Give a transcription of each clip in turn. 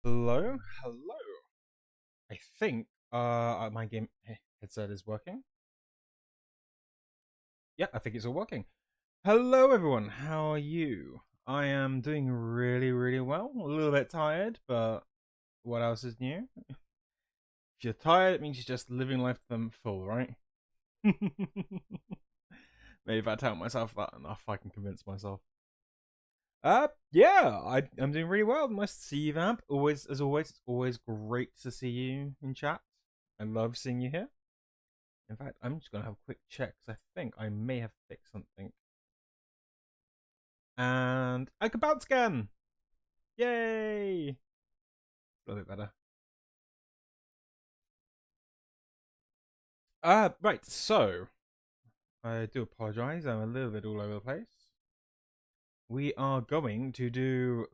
Hello, hello. I think my game headset is working. Yeah, I think it's all working. Hello everyone, how are you? I am doing really well. A little bit tired, but what else is new? If you're tired, it means you're just living life to the full, right? Maybe if I tell myself that enough, I can convince myself. Yeah, I'm doing really well. Nice to see you, Vamp. Always, as always, it's always great to see you in chat. I love seeing you here. In fact, I'm just going to have a quick check because I think I may have fixed something. And I can bounce again! Yay! A little bit better. Right, so I do apologize. I'm a little bit all over the place. We are going to do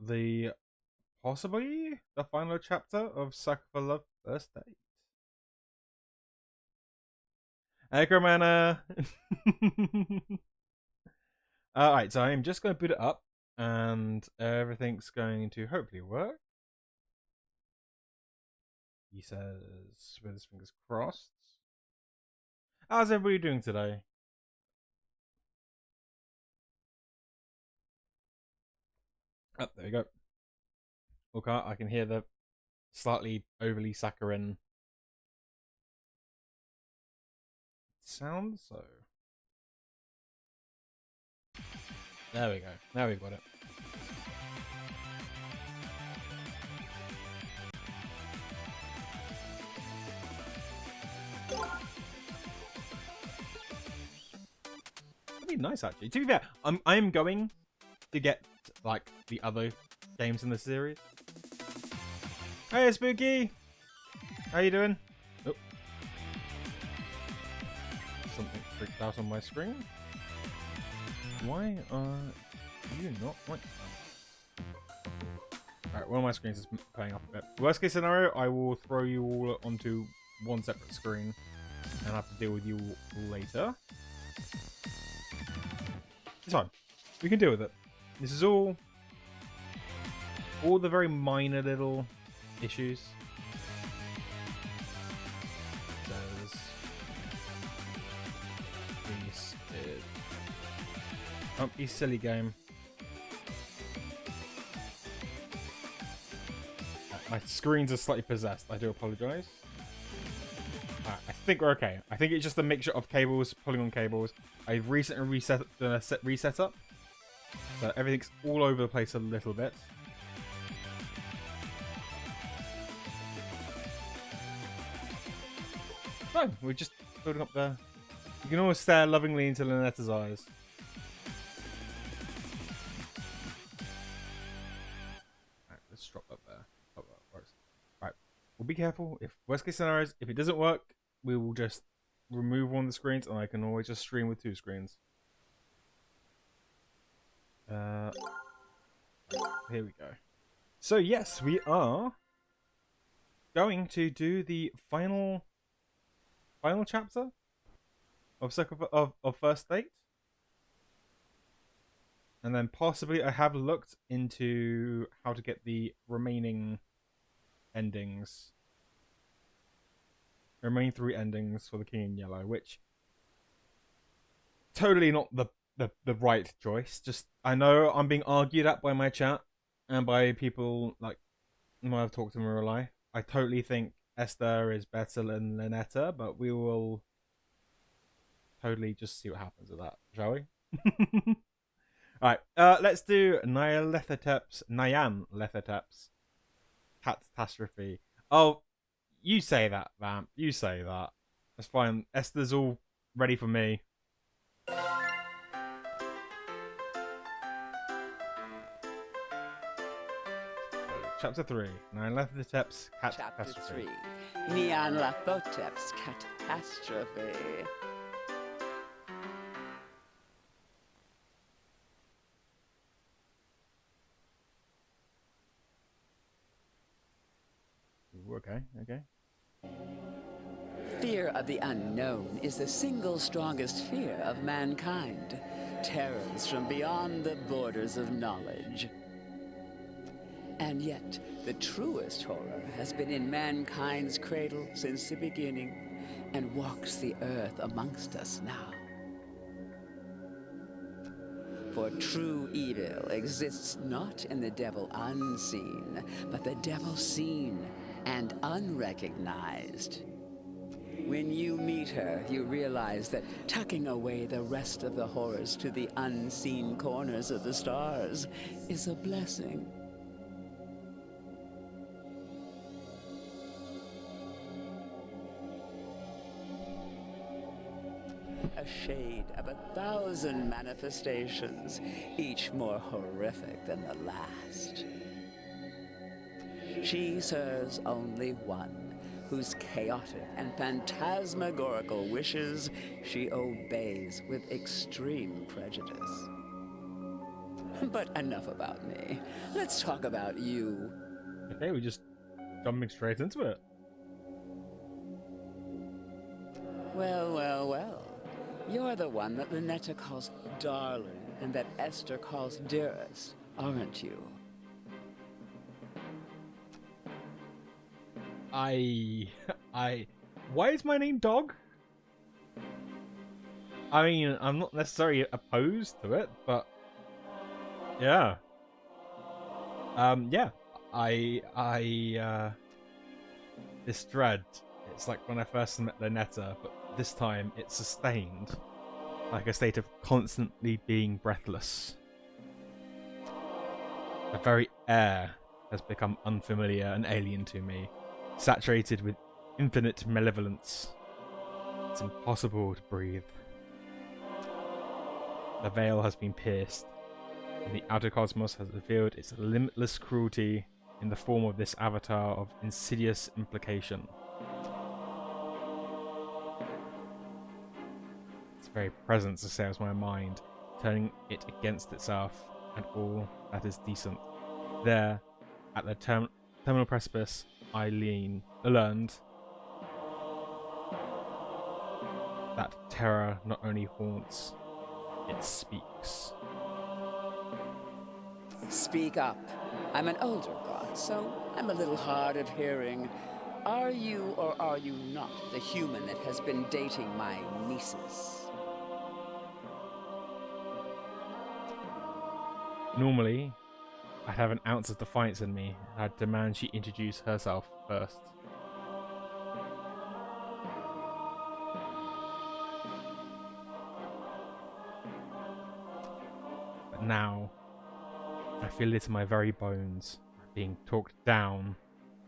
possibly the final chapter of Sucker for Love First Date. Hey, Cromana! Alright, so I'm just going to boot it up and everything's going to hopefully work. He says with his fingers crossed. How's everybody doing today? Oh, there we go. Okay, I can hear the slightly overly saccharine sound, so there we go. Now we've got it. That'd be nice actually. To be fair, I'm going to get like the other games in the series. Hey Spooky! How you doing? Oh. Something freaked out on my screen. Why are you not like that? Alright, one of my screens is playing up a bit. Worst case scenario, I will throw you all onto one separate screen and have to deal with you later. It's fine. We can deal with it. This is all the very minor little issues. This is you silly game. My screens are slightly possessed. I do apologise. I think we're okay. I think it's just a mixture of cables pulling on cables. I've recently done a reset up, so everything's all over the place a little bit. Fine, we're just building up there. You can always stare lovingly into Linetta's eyes. Alright, let's drop that there. Hope that works. Right, we'll be careful. If worst case scenarios, if it doesn't work, we will just remove one of the screens, and I can always just stream with two screens. Here we go. So yes, we are going to do the final chapter of First Date, and then possibly I have looked into how to get the remaining endings. Remaining 3 endings for the King in Yellow, which totally not the right choice. Just I know I'm being argued at by my chat and by people like when I've talked to them in real life. I totally think Esther is better than Lynetta, but we will totally just see what happens with that, shall we? Alright, let's do Nyan Lethotep's Catastrophe. Oh, you say that, Vamp. You say that. That's fine. Esther's all ready for me. Chapter 3. Nyan Lethotep's Catastrophe. Chapter 3. Nyan Lethotep's Catastrophe. Okay. Fear of the unknown is the single strongest fear of mankind. Terrors from beyond the borders of knowledge. And yet, the truest horror has been in mankind's cradle since the beginning, and walks the earth amongst us now. For true evil exists not in the devil unseen, but the devil seen and unrecognized. When you meet her, you realize that tucking away the rest of the horrors to the unseen corners of the stars is a blessing. A shade of 1,000 manifestations, each more horrific than the last. She serves only one, whose chaotic and phantasmagorical wishes she obeys with extreme prejudice. But enough about me. Let's talk about you. Okay, we're just jumping straight into it. Well, well, well. You're the one that Lynetta calls darling and that Esther calls dearest, aren't you? Why is my name Dog? I mean, I'm not necessarily opposed to it, but yeah. Yeah. This dread, it's like when I first met Lynetta, but this time it's sustained, like a state of constantly being breathless. The very air has become unfamiliar and alien to me, saturated with infinite malevolence. It's impossible to breathe. The veil has been pierced, and the outer cosmos has revealed its limitless cruelty in the form of this avatar of insidious implication. Its very presence assails my mind, turning it against itself and all that is decent. There, at the terminal precipice, I learned that terror not only haunts, it speaks. Speak up. I'm an older god, so I'm a little hard of hearing. Are you or are you not the human that has been dating my nieces? Normally, I'd have an ounce of defiance in me, and I'd demand she introduce herself first. But now, I feel it in my very bones, being talked down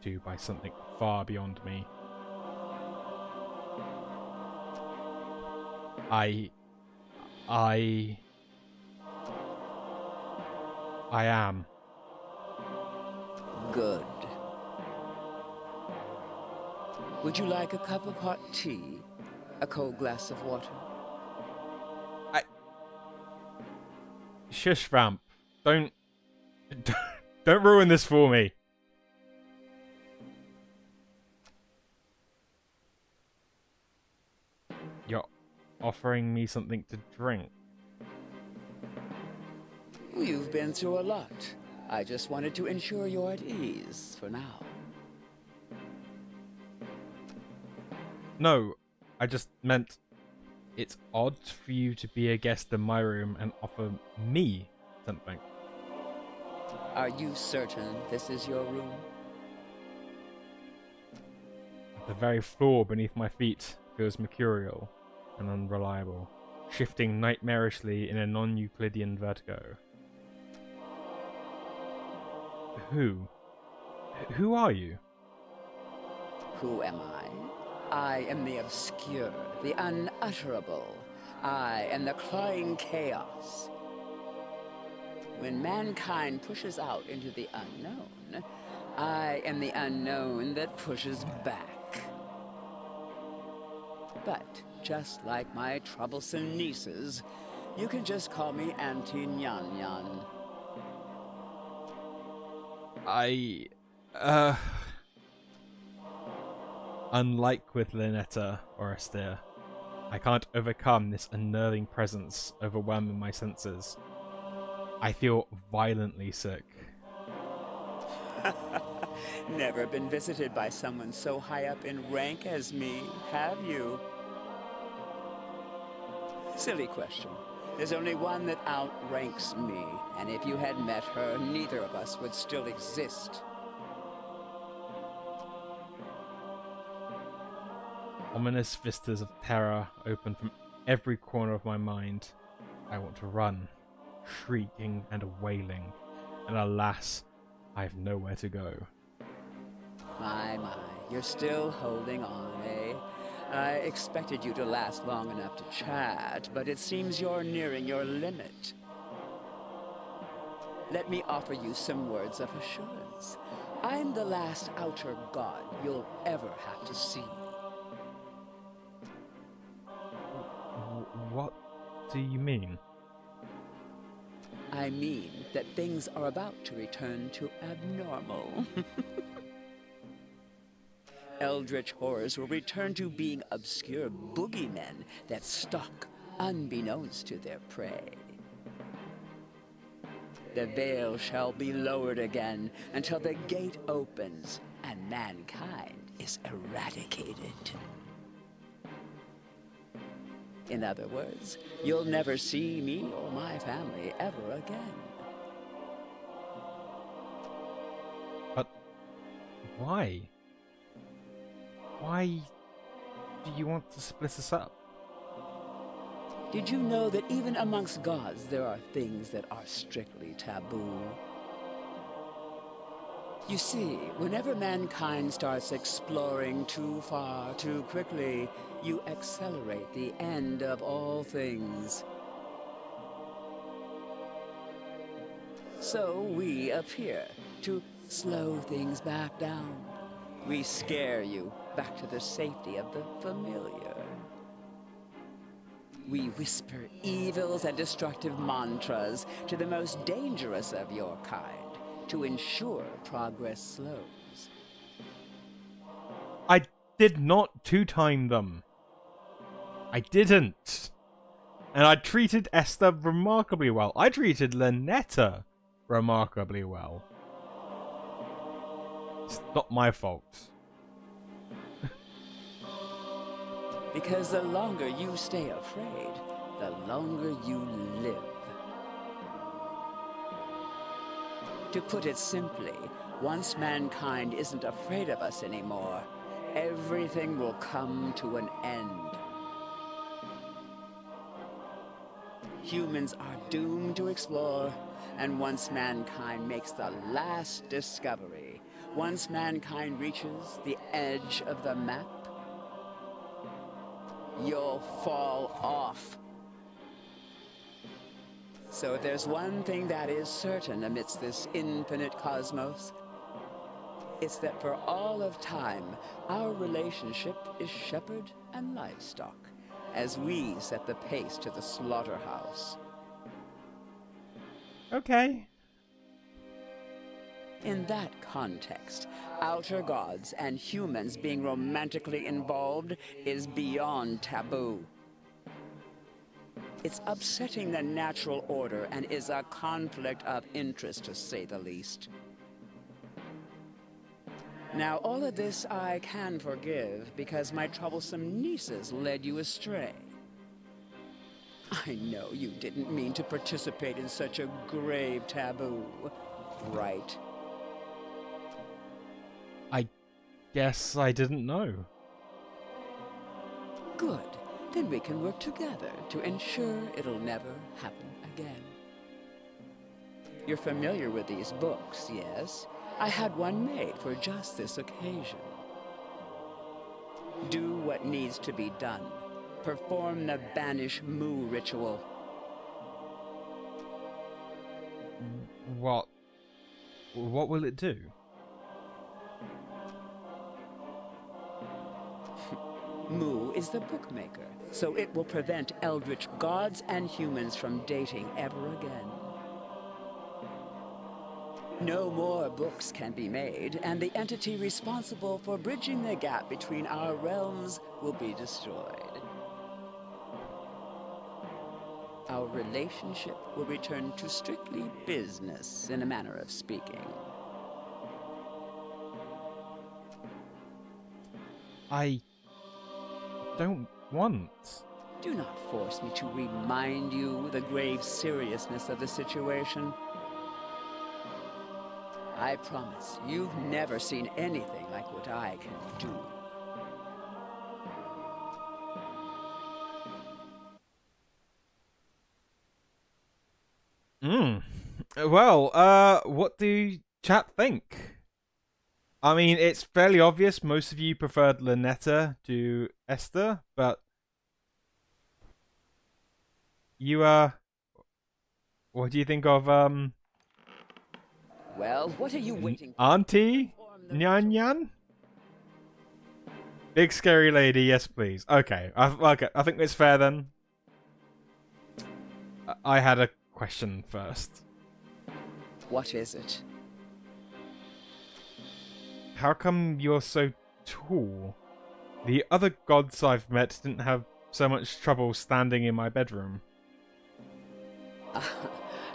to by something far beyond me. I am. Good. Would you like a cup of hot tea? A cold glass of water? Shush, Vamp. Don't ruin this for me. You're offering me something to drink. You've been through a lot. I just wanted to ensure you're at ease for now. No, I just meant it's odd for you to be a guest in my room and offer me something. Are you certain this is your room? The very floor beneath my feet feels mercurial and unreliable, shifting nightmarishly in a non-Euclidean vertigo. Who are you? Who am I? I am the obscure, the unutterable. I am the clawing chaos. When mankind pushes out into the unknown, I am the unknown that pushes back. But just like my troublesome nieces, you can just call me Auntie Nyan Nyan. Unlike with Lynetta or Esther, I can't overcome this unnerving presence overwhelming my senses. I feel violently sick. Never been visited by someone so high up in rank as me, have you? Silly question. There's only one that outranks me, and if you had met her, neither of us would still exist. Ominous vistas of terror open from every corner of my mind. I want to run, shrieking and wailing, and alas, I've nowhere to go. My, you're still holding on, eh? I expected you to last long enough to chat, but it seems you're nearing your limit. Let me offer you some words of assurance. I'm the last outer god you'll ever have to see. What do you mean? I mean that things are about to return to abnormal. Eldritch horrors will return to being obscure boogeymen that stalk unbeknownst to their prey. The veil shall be lowered again until the gate opens and mankind is eradicated. In other words, you'll never see me or my family ever again. But why? Why do you want to split us up? Did you know that even amongst gods there are things that are strictly taboo? You see, whenever mankind starts exploring too far, too quickly, you accelerate the end of all things. So we appear to slow things back down. We scare you back to the safety of the familiar. We whisper evils and destructive mantras to the most dangerous of your kind to ensure progress slows. I did not two-time them. I didn't. And I treated Esther remarkably well. I treated Lynetta remarkably well. It's not my fault. Because the longer you stay afraid, the longer you live. To put it simply, once mankind isn't afraid of us anymore, everything will come to an end. Humans are doomed to explore, and once mankind makes the last discovery, once mankind reaches the edge of the map, you'll fall off. So if there's one thing that is certain amidst this infinite cosmos, it's that for all of time, our relationship is shepherd and livestock, as we set the pace to the slaughterhouse. Okay. In that context, outer gods and humans being romantically involved is beyond taboo. It's upsetting the natural order and is a conflict of interest, to say the least. Now, all of this I can forgive because my troublesome nieces led you astray. I know you didn't mean to participate in such a grave taboo, right? I guess I didn't know. Good. Then we can work together to ensure it'll never happen again. You're familiar with these books, yes? I had one made for just this occasion. Do what needs to be done. Perform the Banish Moo ritual. What will it do? Moo is the bookmaker, so it will prevent eldritch gods and humans from dating ever again. No more books can be made, and the entity responsible for bridging the gap between our realms will be destroyed. Our relationship will return to strictly business, in a manner of speaking. I don't want. Do not force me to remind you the grave seriousness of the situation. I promise you've never seen anything like what I can do. Hmm. Well, what do chat think? I mean, it's fairly obvious most of you preferred Lynetta to Esther, but you, what do you think of, Well, what are you waiting for? Auntie Perform the Nyan ritual. Nyan? Big scary lady, yes please. Okay, okay, I think it's fair then. I had a question first. What is it? How come you're so tall? The other gods I've met didn't have so much trouble standing in my bedroom.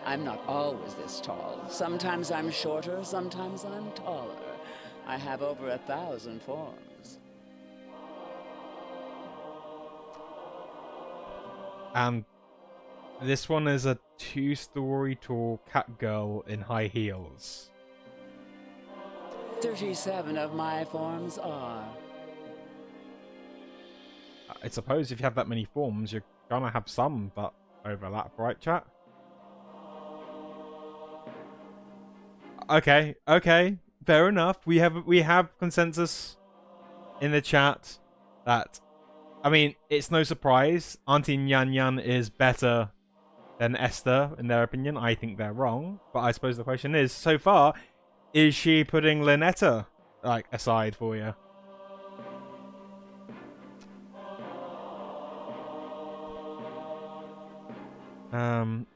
I'm not always this tall. Sometimes I'm shorter, sometimes I'm taller. I have over 1,000 forms. And this one is a 2-story tall cat girl in high heels. 37 of my forms are. I suppose if you have that many forms, you're gonna have some that overlap, right, chat? Okay, okay, fair enough. We have consensus in the chat that, I mean, it's no surprise Auntie Nyan Nyan is better than Esther in their opinion. I think they're wrong, but I suppose the question is, so far, is she putting Lynetta like aside for you?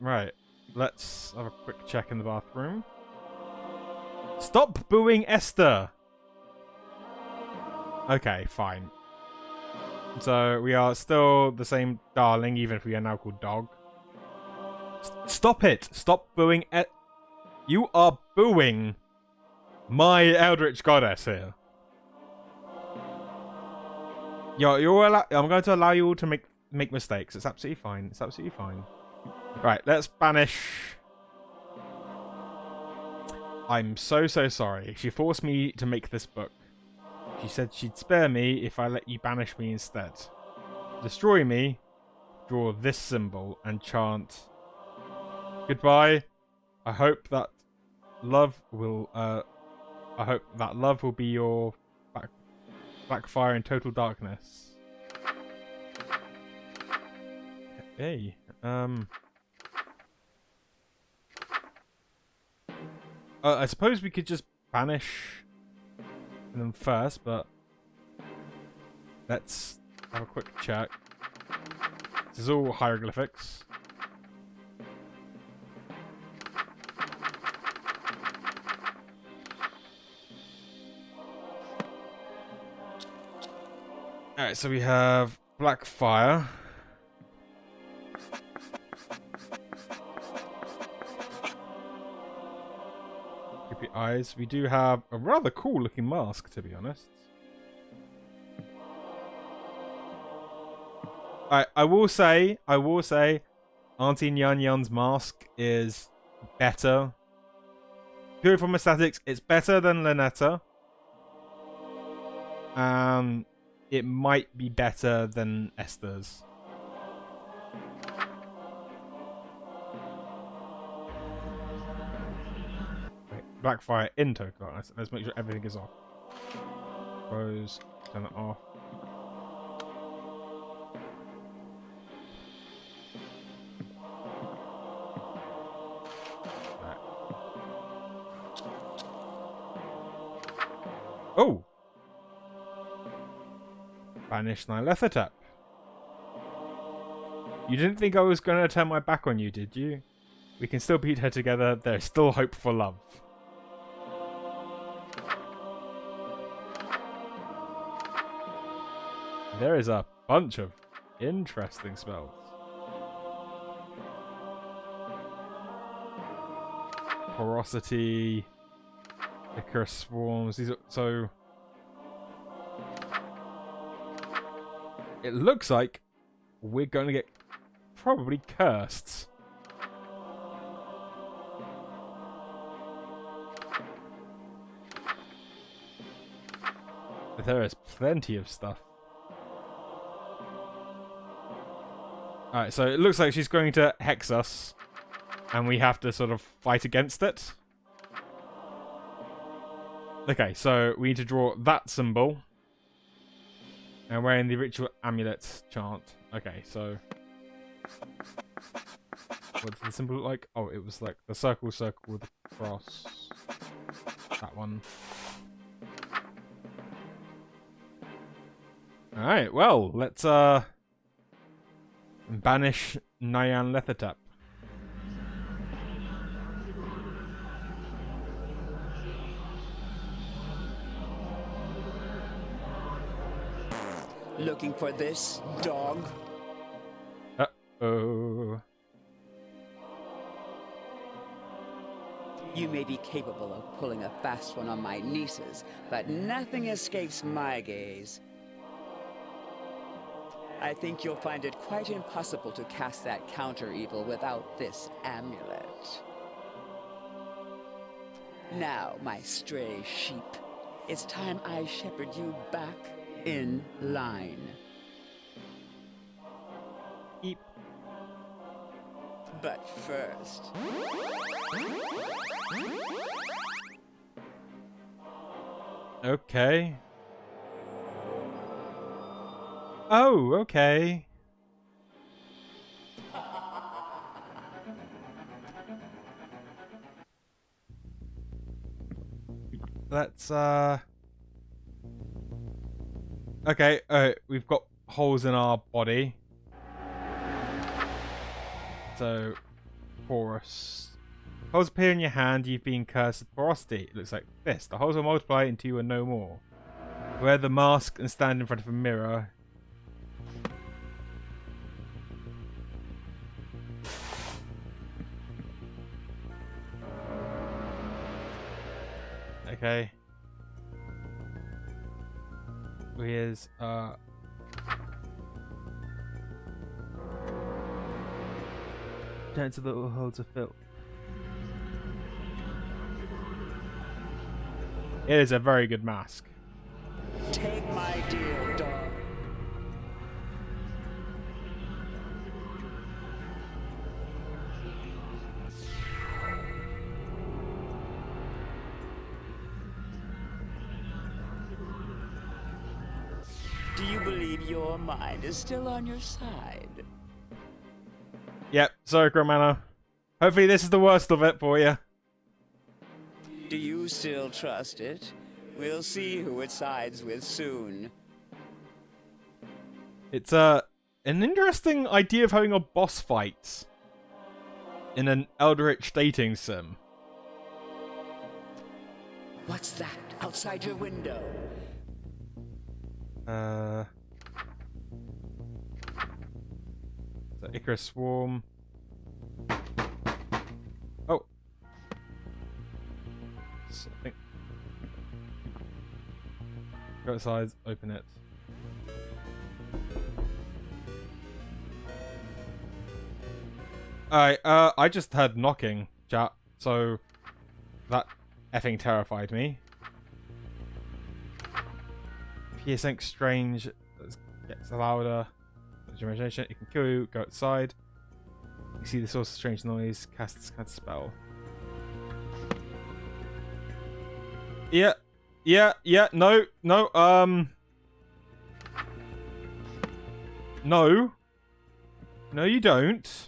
Right. Let's have a quick check in the bathroom. Stop booing Esther! Okay, fine. So we are still the same darling, even if we are now called dog. Stop it! Stop booing You are booing my eldritch goddess here. I'm going to allow you all to make mistakes. It's absolutely fine. It's absolutely fine. Right, let's banish. I'm so sorry. She forced me to make this book. She said she'd spare me if I let you banish me instead. Destroy me, draw this symbol, and chant, goodbye. I hope that love will be your backfire in total darkness. Hey, I suppose we could just banish them first, but let's have a quick check. This is all hieroglyphics. Alright, so we have black fire. Creepy eyes. We do have a rather cool looking mask, to be honest. I will say, Auntie Nyan Nyan's mask is better. Purely from aesthetics, it's better than Lynetta. It might be better than Esther's. Wait, Blackfire in total. Let's make sure everything is off. Close, turn it off. Oh! Banish Nylethatep. You didn't think I was going to turn my back on you, did you? We can still beat her together. There's still hope for love. There is a bunch of interesting spells. Porosity, Icarus Swarms. These are so. it looks like we're going to get probably cursed. But there is plenty of stuff. Alright, so it looks like she's going to hex us. And we have to sort of fight against it. Okay, so we need to draw that symbol. And we're in the ritual amulet chant. Okay, so... what does the symbol look like? Oh, it was like the circle with the cross. That one. Alright, well, let's banish Nyan Lethatep. Looking for this, dog? Uh-oh. You may be capable of pulling a fast one on my nieces, but nothing escapes my gaze. I think you'll find it quite impossible to cast that counter-evil without this amulet. Now, my stray sheep, it's time I shepherd you back in line. Eep. But first... Okay. Oh, okay. Let's, okay, we've got holes in our body. So, porous. Holes appear in your hand, you've been cursed with porosity. It looks like this. The holes will multiply into you and no more. Wear the mask and stand in front of a mirror. Okay. Here's, gentle little holes of filth. It is a very good mask. Take my deal, dog. Do you believe your mind is still on your side? Yep, sorry, Gromana. Hopefully this is the worst of it for you. Do you still trust it? We'll see who it sides with soon. It's an interesting idea of having a boss fight in an eldritch dating sim. What's that outside your window? The Icarus Swarm. Oh. So, I think. Go outside, open it. Alright, I just heard knocking, chat, so that effing terrified me. If you hear something strange that gets louder, that's your imagination, it can kill you, go outside. You see the source of strange noise, cast this kind of spell. Yeah, no, no, no. No, you don't.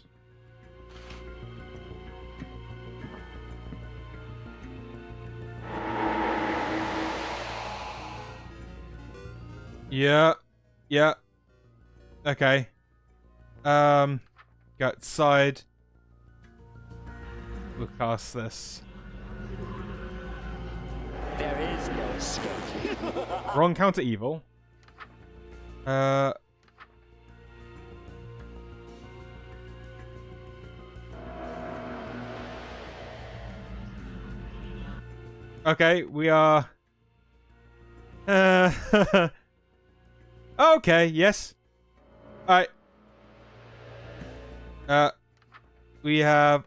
Yeah. Okay. Go outside. We'll cast this. There is no escape. Wrong counter evil. Okay, we are. Okay, yes. Alright. We have...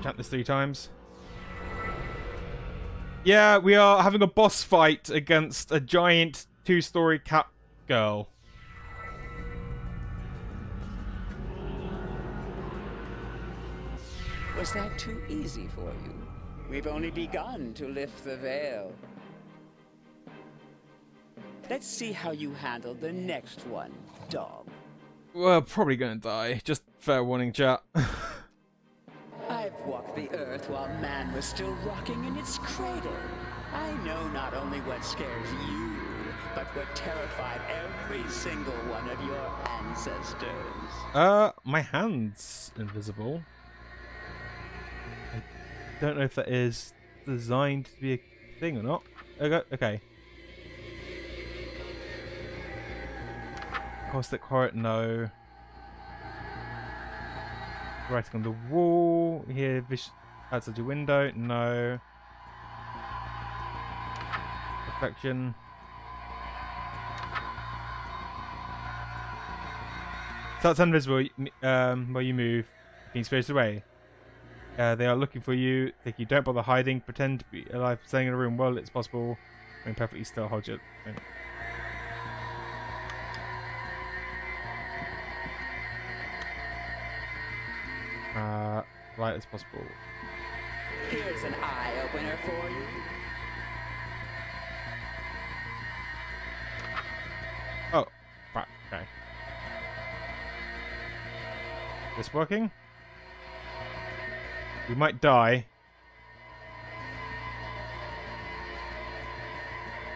Chant this 3 times. Yeah, we are having a boss fight against a giant 2-story cat girl. Was that too easy for you? We've only begun to lift the veil. Let's see how you handle the next one, dog. We're probably gonna die. Just fair warning, chat. I've walked the earth while man was still rocking in its cradle. I know not only what scares you, but what terrified every single one of your ancestors. My hand's invisible. I don't know if that is designed to be a thing or not. Okay. Caustic horror, no. Writing on the wall. Here, outside your window, no. Reflection. Starts invisible while you move, being spirited away. They are looking for you. If you don't bother hiding, pretend to be alive, staying in a room while it's possible, and perfectly still. Hold your. Light as possible. Here's an eye-opener for you. Oh, fuck. Okay. This working? We might die.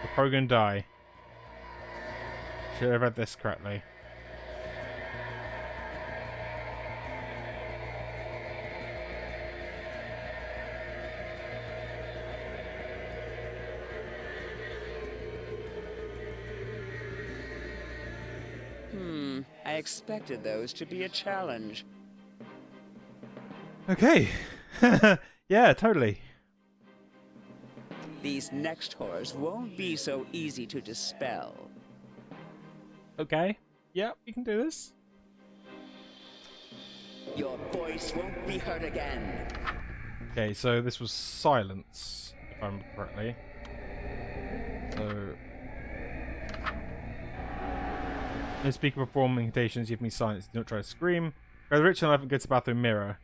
We're probably gonna die. Should have read this correctly. I expected those to be a challenge. Okay. Yeah, totally. These next horrors won't be so easy to dispel. Okay. Yeah, we can do this. Your voice won't be heard again. Okay, so this was silence, if I remember correctly. So... No speaker performing incantations, give me silence, do not try to scream. Go to the rich and go to the bathroom mirror.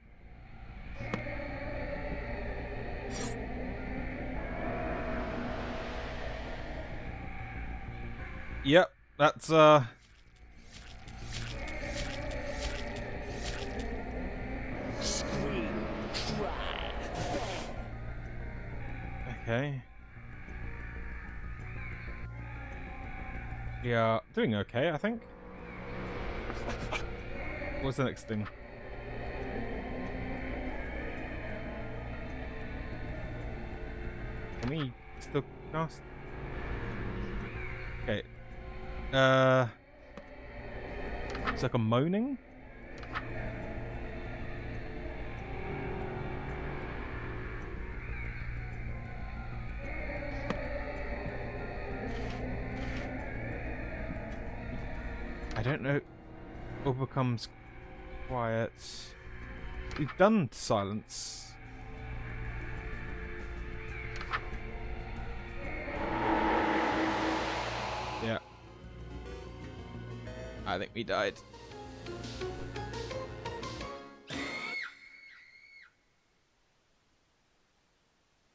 Yep, that's Scream, cry, beg. okay. Yeah, doing okay, I think. What's the next thing? Can we still cast? Okay. It's like a moaning? I don't know. Or becomes quiet. We've done silence. Yeah. I think we died.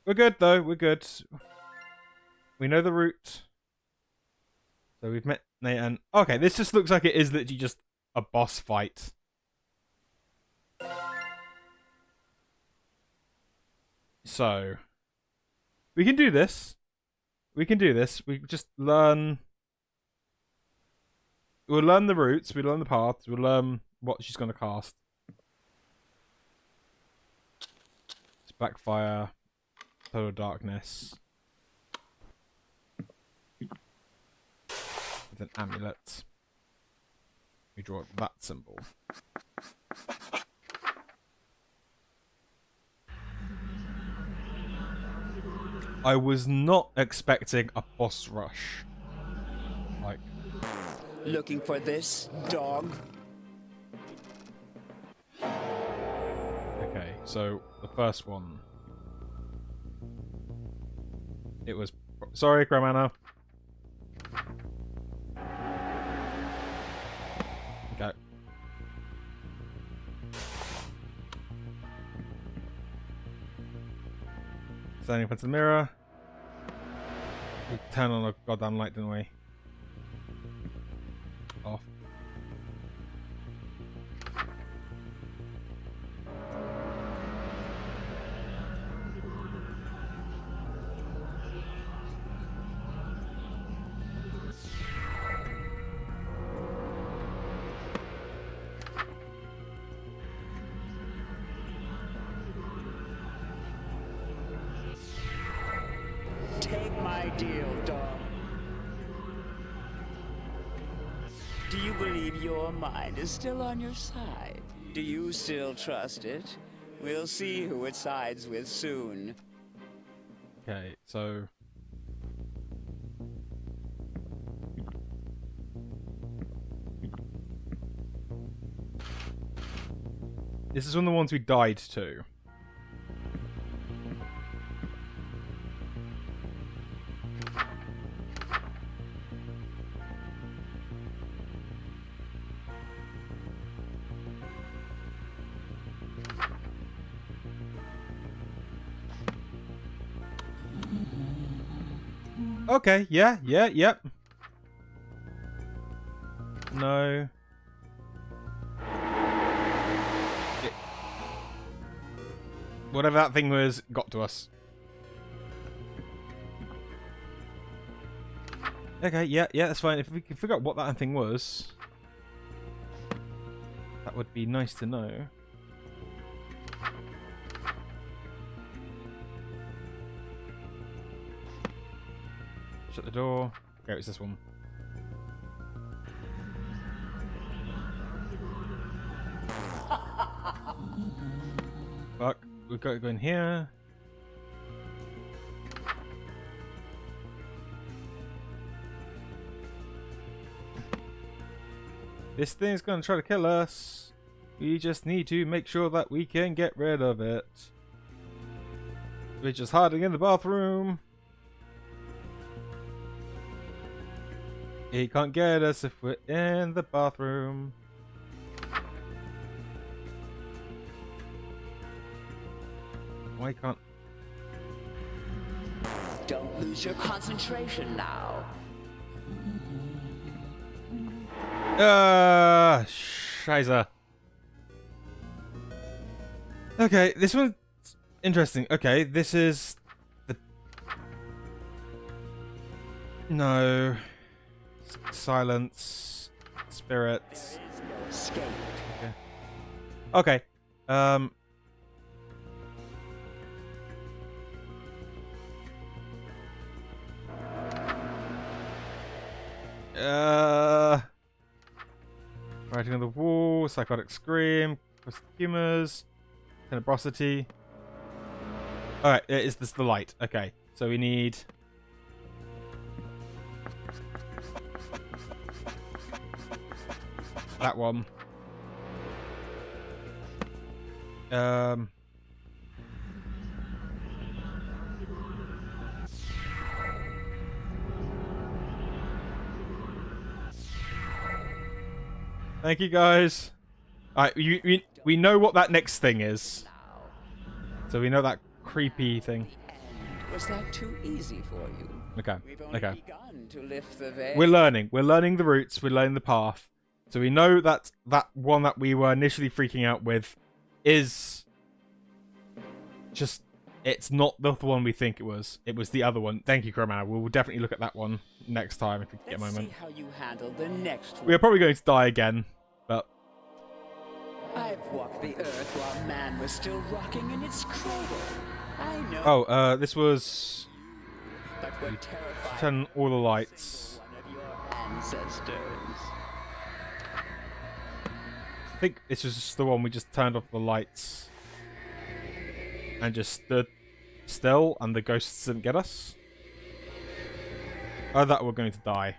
We're good though, we're good. We know the route. So we've met Nathan. Okay, this just looks like it is literally just a boss fight. So we can do this. We can do this. We just learn. We'll learn the routes. We'll learn the paths. We'll learn what she's going to cast. It's Blackfire, Total Darkness, with an amulet. We draw that symbol. I was not expecting a boss rush. Like, Looking for this, dog? okay, so the first one. It was... Sorry, Gramana. Okay. Standing in front of the mirror. We turned on a goddamn light, didn't we? Off. Take my deal, dog. Do you believe your mind is still on your side? Do you still trust it? We'll see who it sides with soon. Okay, so... This is one of the ones we died to. Okay, yeah, yep. No. Whatever that thing was, got to us. Okay, yeah, that's fine. If we can figure out what that thing was, that would be nice to know. Shut the door. Okay, it's this one. Fuck. We've got to go in here. This thing's gonna try to kill us. We just need to make sure that we can get rid of it. We're just hiding in the bathroom. He can't get us if we're in the bathroom. Why can't... Don't lose your concentration now. Scheiße. Okay, this one's interesting. Okay, this is the... No. Silence. Spirits. There is no escape. Okay. Okay. Writing on the wall, psychotic scream, humors, tenebrosity. Alright, is this the light? Okay, so we need... that one. Thank you, guys. Alright, we know what that next thing is. So we know that creepy thing. Was that too easy for you? Okay, We've only okay. begun to lift the veil. We're learning. We're learning the routes. We're learning the path. So we know that that one that we were initially freaking out with is just... It's not the one we think it was. It was the other one. Thank you, Cromana. We'll definitely look at that one next time if we get a Let's moment. see how you handle the next one. We are probably going to die again, but... I've walked the earth while man was still rocking in its cradle. I know. Oh, this was... But what terrified Turn all the lights. one of your ancestors. I think this was just the one we just turned off the lights. And just stood still and the ghosts didn't get us. Oh, that we're going to die.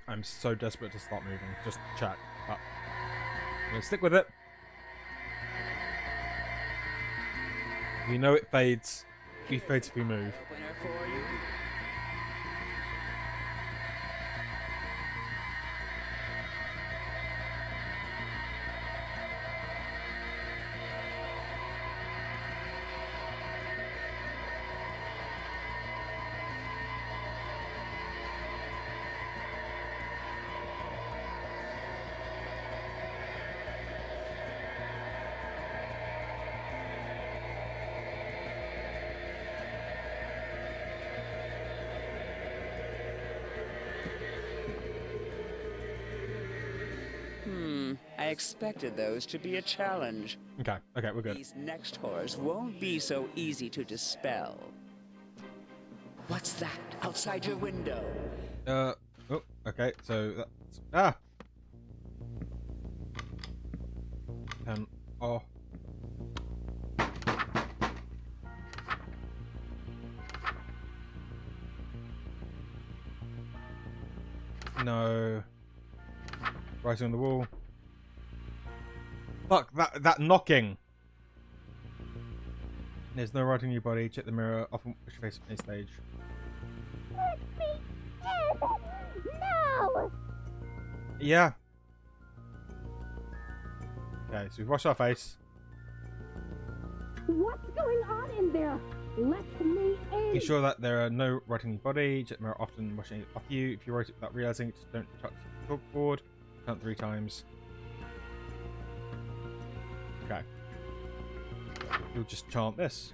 I'm so desperate to start moving. Just check. But I'm gonna stick with it. You know it fades. It fades if we move. Opener for you. I expected those to be a challenge. Okay, we're good. These next horrors won't be so easy to dispel. What's that outside your window? Oh, okay, so that's... Oh. No. Writing on the wall. Fuck, that knocking! There's no writing in your body. Check the mirror. Often push your face on a stage. Let me in! No! Yeah. Okay, so we've washed our face. What's going on in there? Let me in! Be sure that there are no writing in your body. Check the mirror often, washing it off you. If you write it without realizing it, just don't touch the chalkboard. Count 3 times. Okay. You'll just chant this.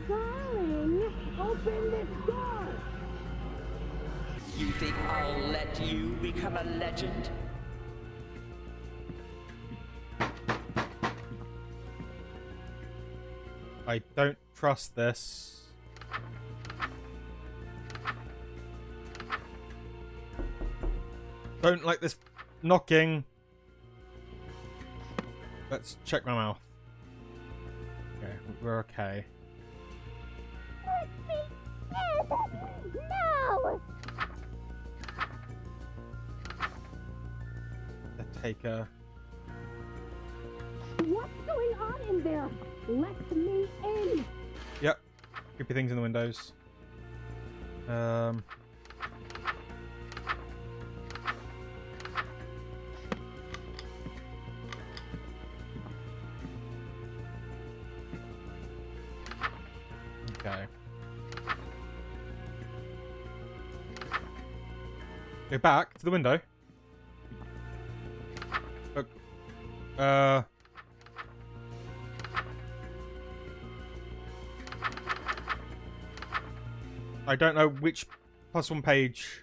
Darling, open this door! You think I'll let you become a legend? I don't trust this. Don't like this knocking. Let's check my mouth. Okay, we're okay. Let me in! No! The taker. What's going on in there? Let me in! Yep. Creepy things in the windows. Okay. Go back to the window. Look. I don't know which +1 page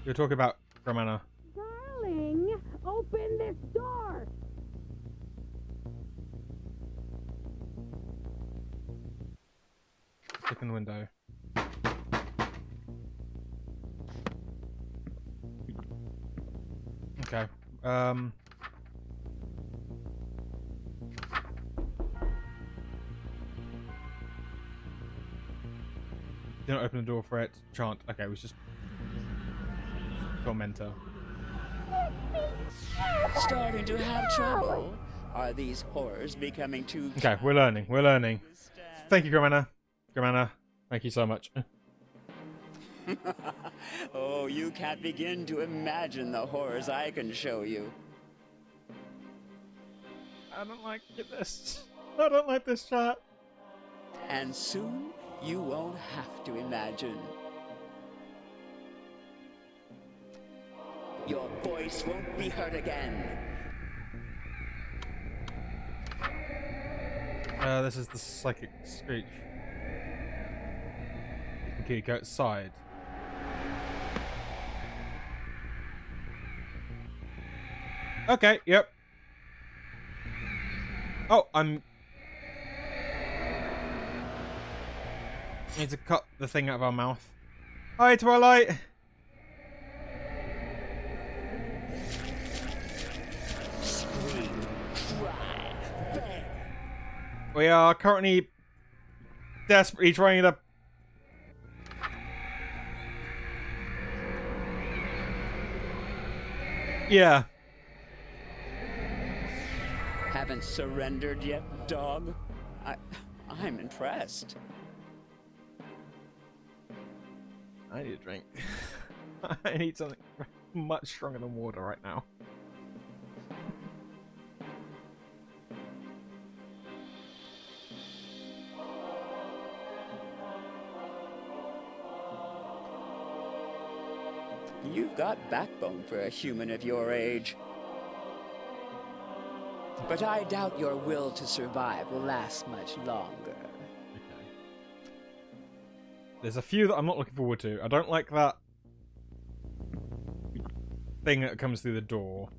you're talking about, Romana. Darling, open this door! Look in the window. Okay. Do not open the door for it. Chant. Okay, it was just tormentor. Starting to have trouble? Are these horrors becoming too... Okay, we're learning. We're learning. Thank you, Gromana. Gromana, thank you so much. Oh, you can't begin to imagine the horrors I can show you. I don't like this. I don't like this chat. And soon you won't have to imagine. Your voice won't be heard again. This is the psychic screech. Okay, go outside. Okay, yep. Oh, need to cut the thing out of our mouth. Hi, Twilight. Scream, cry, beg. We are currently desperately trying to... Yeah. Haven't surrendered yet, dog? I'm impressed. I need a drink. I need something much stronger than water right now. You've got backbone for a human of your age. But I doubt your will to survive will last much longer. Okay. There's a few that I'm not looking forward to. I don't like that thing that comes through the door.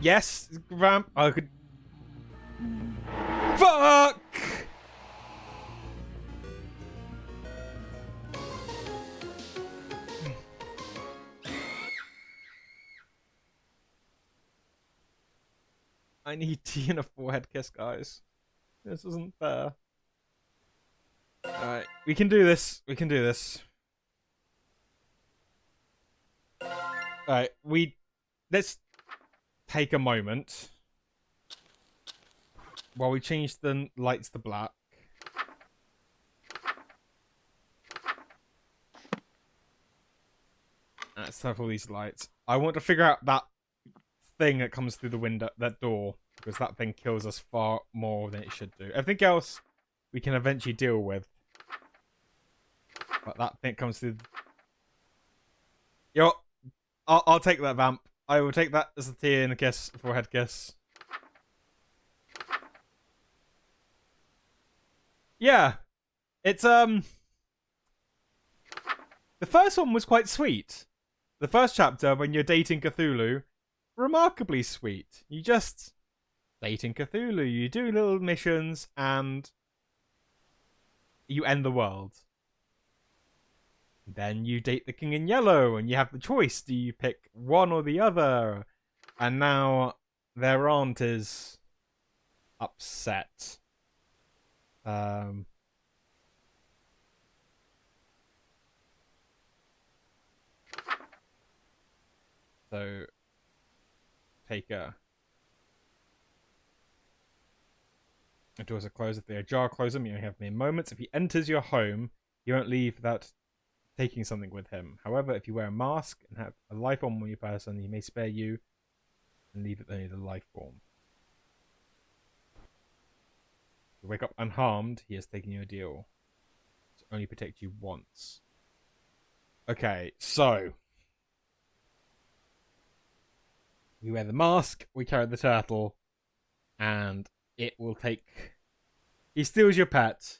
Yes, Vamp. I could. Fuck! I need tea and a forehead kiss, guys. This isn't fair. Alright, we can do this. We can do this. Alright, let's take a moment while we change the lights to black. Let's have all these lights. I want to figure out that thing that comes through the window, that door, because that thing kills us far more than it should do. Everything else we can eventually deal with, but that thing comes through. Yo, I'll take that, Vamp. I will take that as a tea and a kiss, a forehead kiss. Yeah, it's the first one was quite sweet. The first chapter, when you're dating Cthulhu, remarkably sweet. You just dating Cthulhu. You do little missions and you end the world. Then you date the King in Yellow and you have the choice. Do you pick one or the other? And now their aunt is upset. So take a... The doors are closed. If they are ajar, close them. You only have mere moments. If he enters your home, you won't leave without taking something with him. However, if you wear a mask and have a life form on your person, he may spare you and leave it only the life form. If you wake up unharmed, he has taken you a deal to only protect you once. Okay, so we wear the mask, we carry the turtle, and it will take... He steals your pet.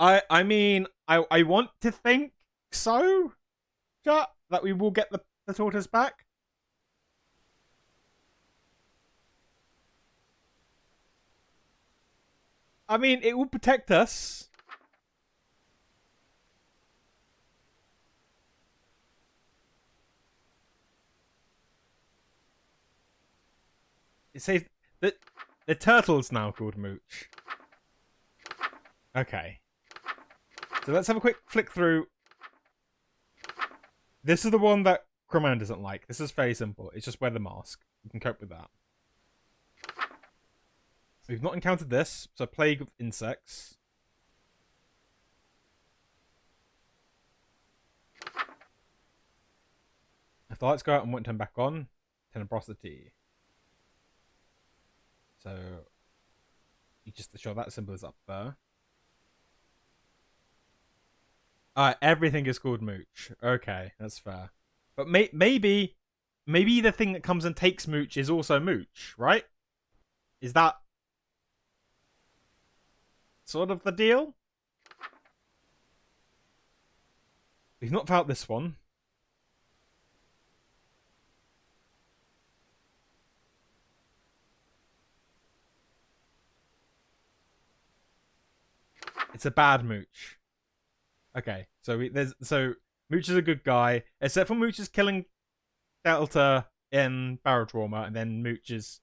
I mean, I want to think so, chat, that we will get the tortoise back. I mean, it will protect us. It says that the turtle's now called Mooch. Okay. So let's have a quick flick through. This is the one that Crewman doesn't like. This is very simple. It's just wear the mask. You can cope with that. We've not encountered this, so plague of insects. If the lights go out and won't turn back on, tenebrosity. So you just show that symbol is up there. Alright, everything is called Mooch. Okay, that's fair. But maybe the thing that comes and takes Mooch is also Mooch, right? Is that sort of the deal? We've not found this one. It's a bad Mooch. Okay, so Mooch is a good guy, except for Mooch is killing Delta in Barotrauma, and then Mooch is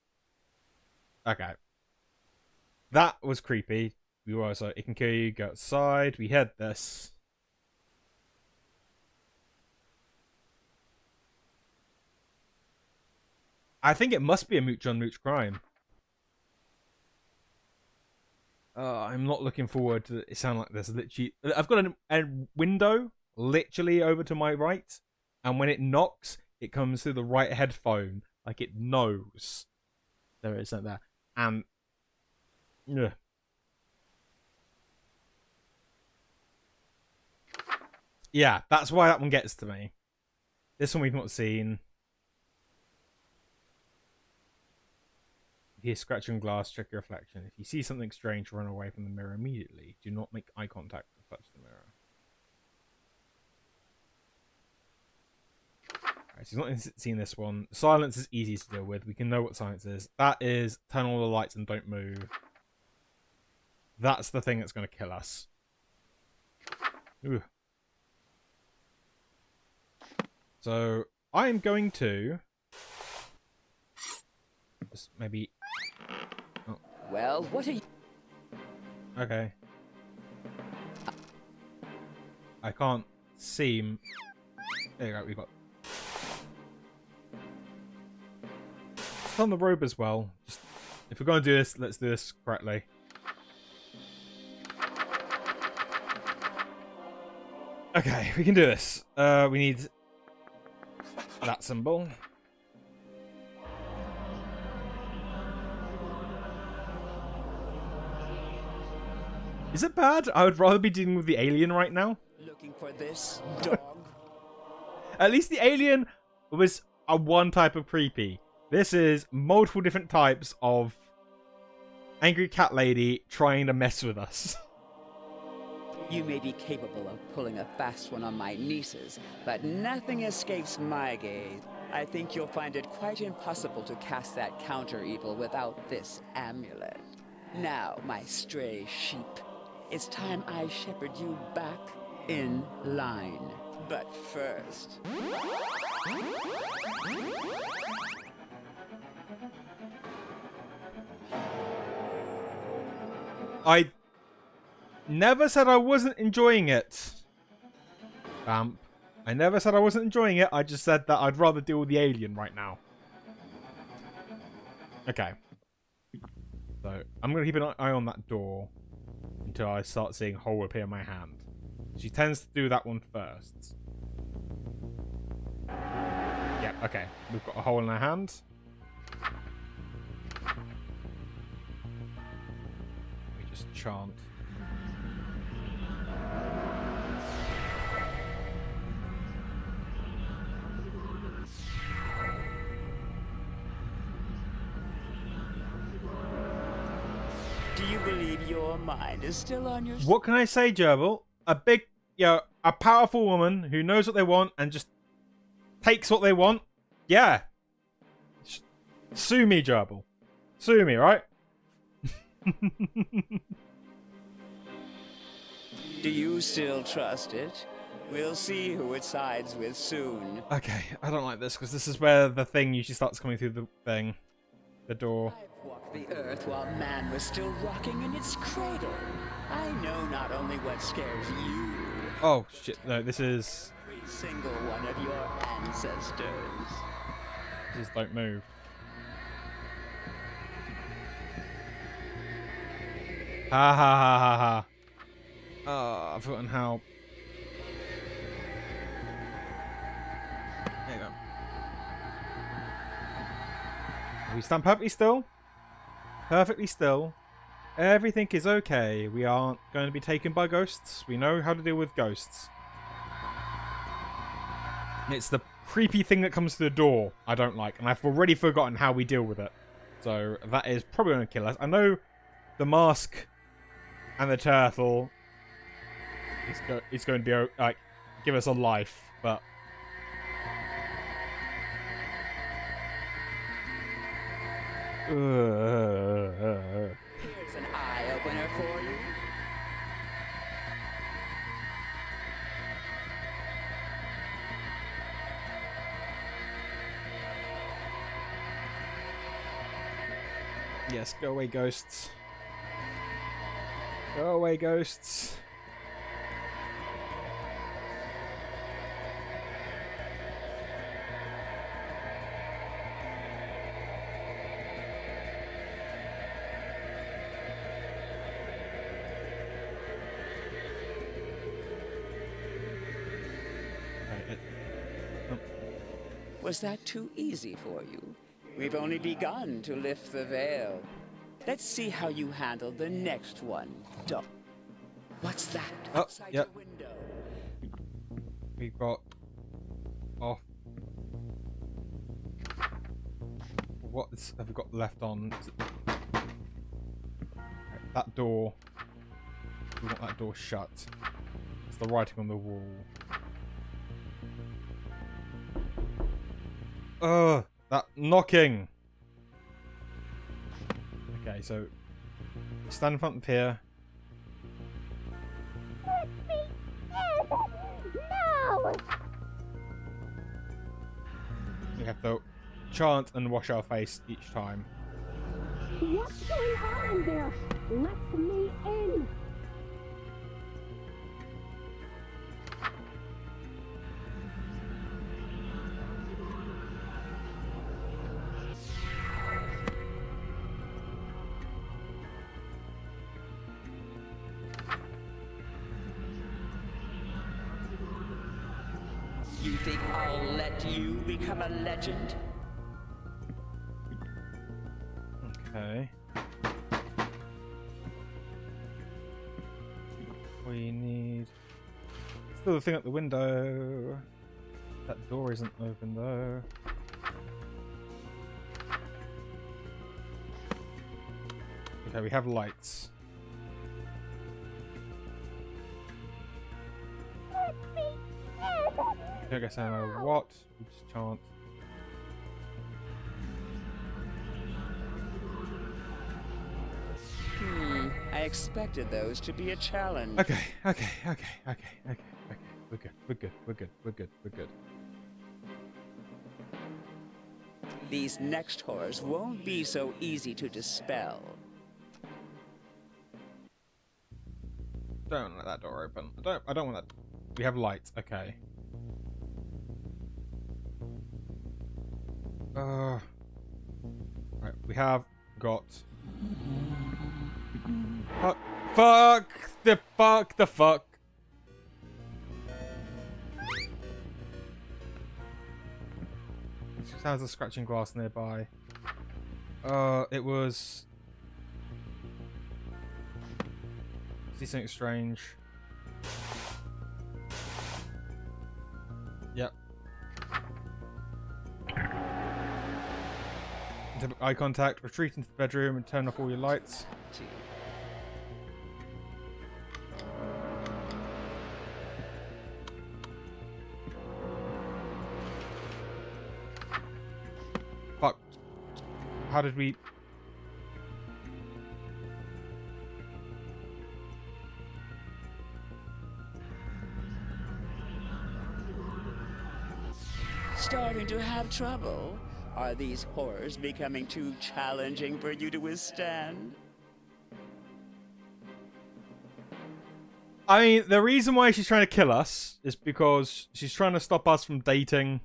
okay. That was creepy. We were also it can kill you. Go outside. We had this. I think it must be a Mooch on Mooch crime. I'm not looking forward to it. Sound like this. Literally, I've got a window literally over to my right, and when it knocks, it comes through the right headphone, like it knows there is something there. And yeah, that's why that one gets to me. This one we've not seen. If you hear scratching glass, check your reflection. If you see something strange, run away from the mirror immediately. Do not make eye contact or touch the mirror. Alright, so he's not seen this one. Silence is easy to deal with. We can know what silence is. That is turn all the lights and don't move. That's the thing that's going to kill us. Ooh. So I'm going to just maybe. Oh. Well, what are you? Okay. I can't seem. There you go. We got. It's on the robe as well. Just if we're going to do this, let's do this correctly. Okay, we can do this. We need that symbol. Is it bad? I would rather be dealing with the alien right now. Looking for this dog? At least the alien was a one type of creepy. This is multiple different types of angry cat lady trying to mess with us. You may be capable of pulling a fast one on my nieces, but nothing escapes my gaze. I think you'll find it quite impossible to cast that counter-evil without this amulet. Now, my stray sheep, it's time I shepherd you back in line. But first... I never said I wasn't enjoying it. Vamp. I never said I wasn't enjoying it. I just said that I'd rather deal with the alien right now. Okay. So, I'm going to keep an eye on that door until I start seeing a hole appear in my hand. She tends to do that one first. Yep, okay. We've got a hole in our hand. We just chant. Do you believe your mind is still on your... What can I say, Gerbil? A big, a powerful woman who knows what they want and just takes what they want. Yeah. Sue me, Gerbil. Sue me, right? Do you still trust it? We'll see who it sides with soon. Okay, I don't like this because this is where the thing usually starts coming through the thing. The door. I've walked the earth while man was still rocking in its cradle. I know not only what scares you. Oh, shit. No, this is... single one of your ancestors. Just don't move. Ha ha ha ha ha. Oh, I've forgotten how. There you go. We stand perfectly still. Perfectly still. Everything is okay. We aren't going to be taken by ghosts. We know how to deal with ghosts. It's the creepy thing that comes to the door I don't like, and I've already forgotten how we deal with it. So that is probably going to kill us. I know the mask and the turtle is going to be like give us a life, but Here's an eye-opener for you. yes, go away, ghosts. Go away, ghosts. Was that too easy for you? We've only begun to lift the veil. Let's see how you handle the next one, Doc. What's that outside yep. your window? We've got off. What have we got left on? That door. We want that door shut. It's the writing on the wall. Ugh, that knocking. Okay, so stand in front of here. Let me in! No! We have to chant and wash our face each time. What's going on in there? Let me in! You think I'll let you become a legend? Okay. We need... Still the thing at the window. That door isn't open though. Okay, we have lights. Let me in! I guess I know what. We just chant. I expected those to be a challenge. Okay. We're good. These next horrors won't be so easy to dispel. Don't let that door open. I don't want that. We have lights. Okay. Right, we have got. Fuck the fuck. It sounds of scratching glass nearby. It was. See something strange. Yep. Eye contact, retreat into the bedroom and turn off all your lights. Fuck. How did we... Starting to have trouble? Are these horrors becoming too challenging for you to withstand? I mean, the reason why she's trying to kill us is because she's trying to stop us from dating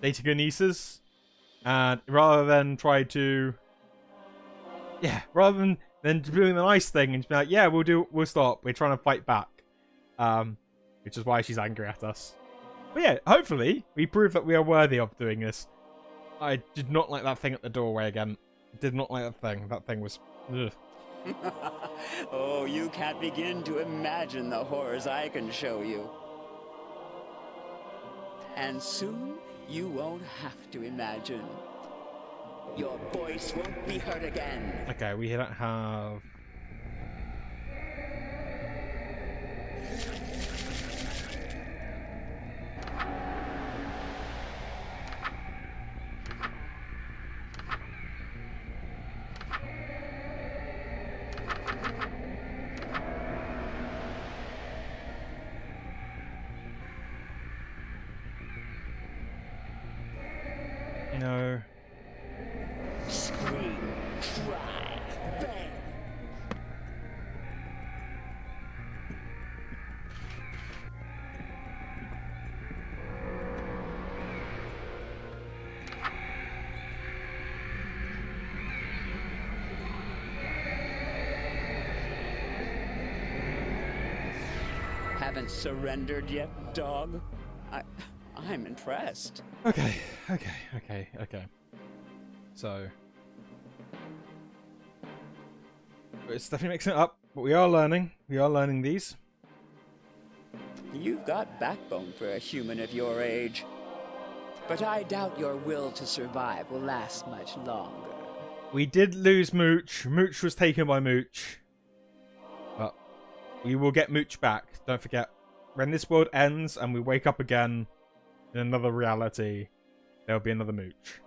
her nieces. And rather than try to... Yeah, rather than doing the nice thing and be like, yeah, we'll stop. We're trying to fight back. Which is why she's angry at us. But yeah, hopefully, we prove that we are worthy of doing this. I did not like that thing at the doorway again. Did not like that thing. That thing was... Ugh. Oh, you can't begin to imagine the horrors I can show you. And soon, you won't have to imagine. Your voice won't be heard again. Okay, we don't have... You know... Scream, cry, beg. Haven't surrendered yet, dog? I'm impressed. Okay. So... It's definitely mixing it up, but we are learning. We are learning these. You've got backbone for a human of your age. But I doubt your will to survive will last much longer. We did lose Mooch. Mooch was taken by Mooch. But we will get Mooch back. Don't forget, when this world ends and we wake up again in another reality, there'll be another Mooch.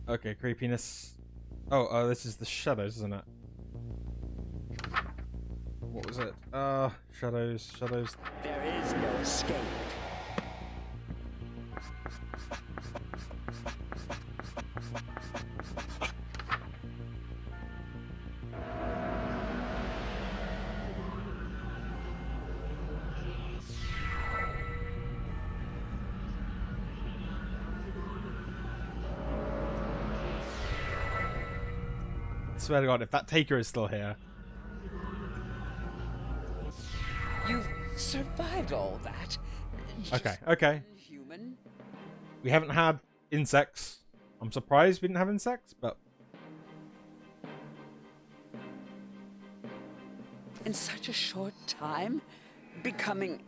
Okay, creepiness. Oh, this is the shadows, isn't it? What was it? Shadows. There is no escape. I swear to God, if that taker is still here. You've survived all that. Okay. Human? We haven't had insects. I'm surprised we didn't have insects, but... In such a short time? Becoming...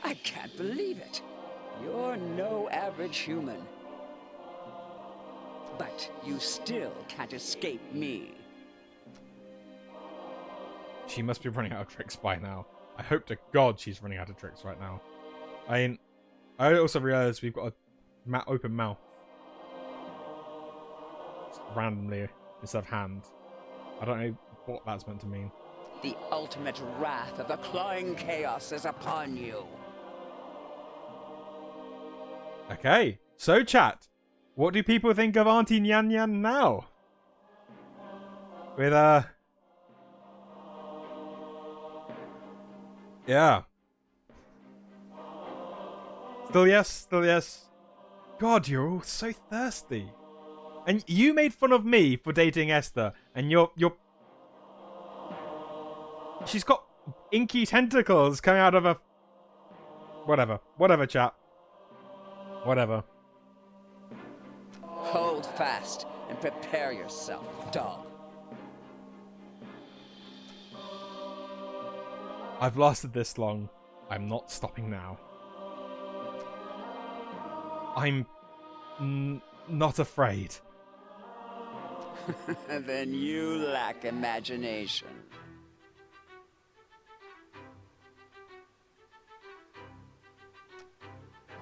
I can't believe it. You're no average human. But you still can't escape me. She must be running out of tricks by now. I hope to God she's running out of tricks right now. I also realised we've got a open mouth. Just randomly instead of hand. I don't know what that's meant to mean. The ultimate wrath of the clawing chaos is upon you. Okay, so chat. What do people think of Auntie Nyan Nyan now? With, yeah. Still yes. God, you're all so thirsty. And you made fun of me for dating Esther, and you're... She's got inky tentacles coming out of her... Whatever, chat. Whatever. Hold fast and prepare yourself, dog. I've lasted this long. I'm not stopping now. I'm not afraid. Then you lack imagination.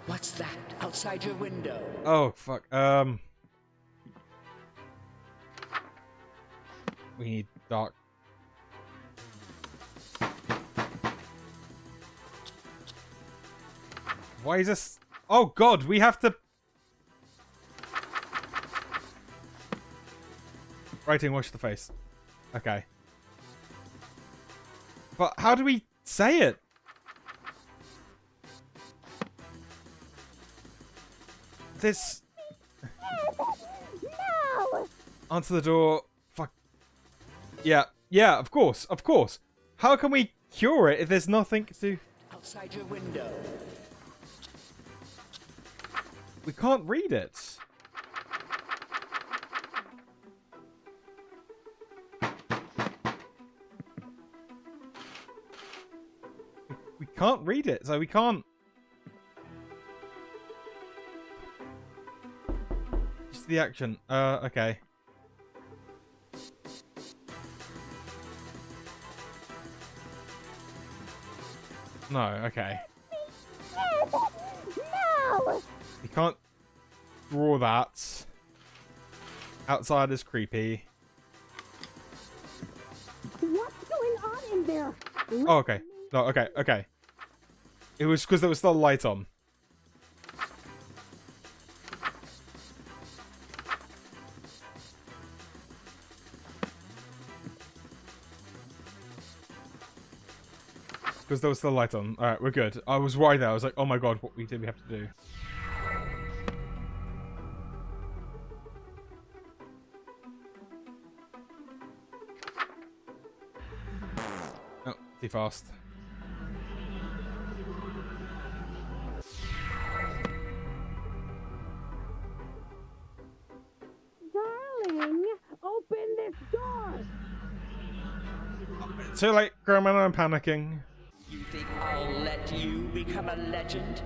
What's that outside your window? Oh, fuck. We need dark. Why is this? Oh, God, we have to... Writing, wash the face. Okay. But how do we say it? This... No! Answer the door. Fuck. Yeah. Yeah, of course. Of course. How can we cure it if there's nothing to... Outside your window. We can't read it. We can't read it, so we can't... Just the action. Okay. No, okay. No! We can't draw that. Outside is creepy. What's going on in there? Oh, okay. No, okay, okay. It was because there was still a light on. Because there was still a light on. Alright, we're good. I was worried there. I was like, oh my god, what did we have to do? Oh, too fast. Darling, open this door! Too late, Grandma, I'm panicking. You think I'll let you become a legend?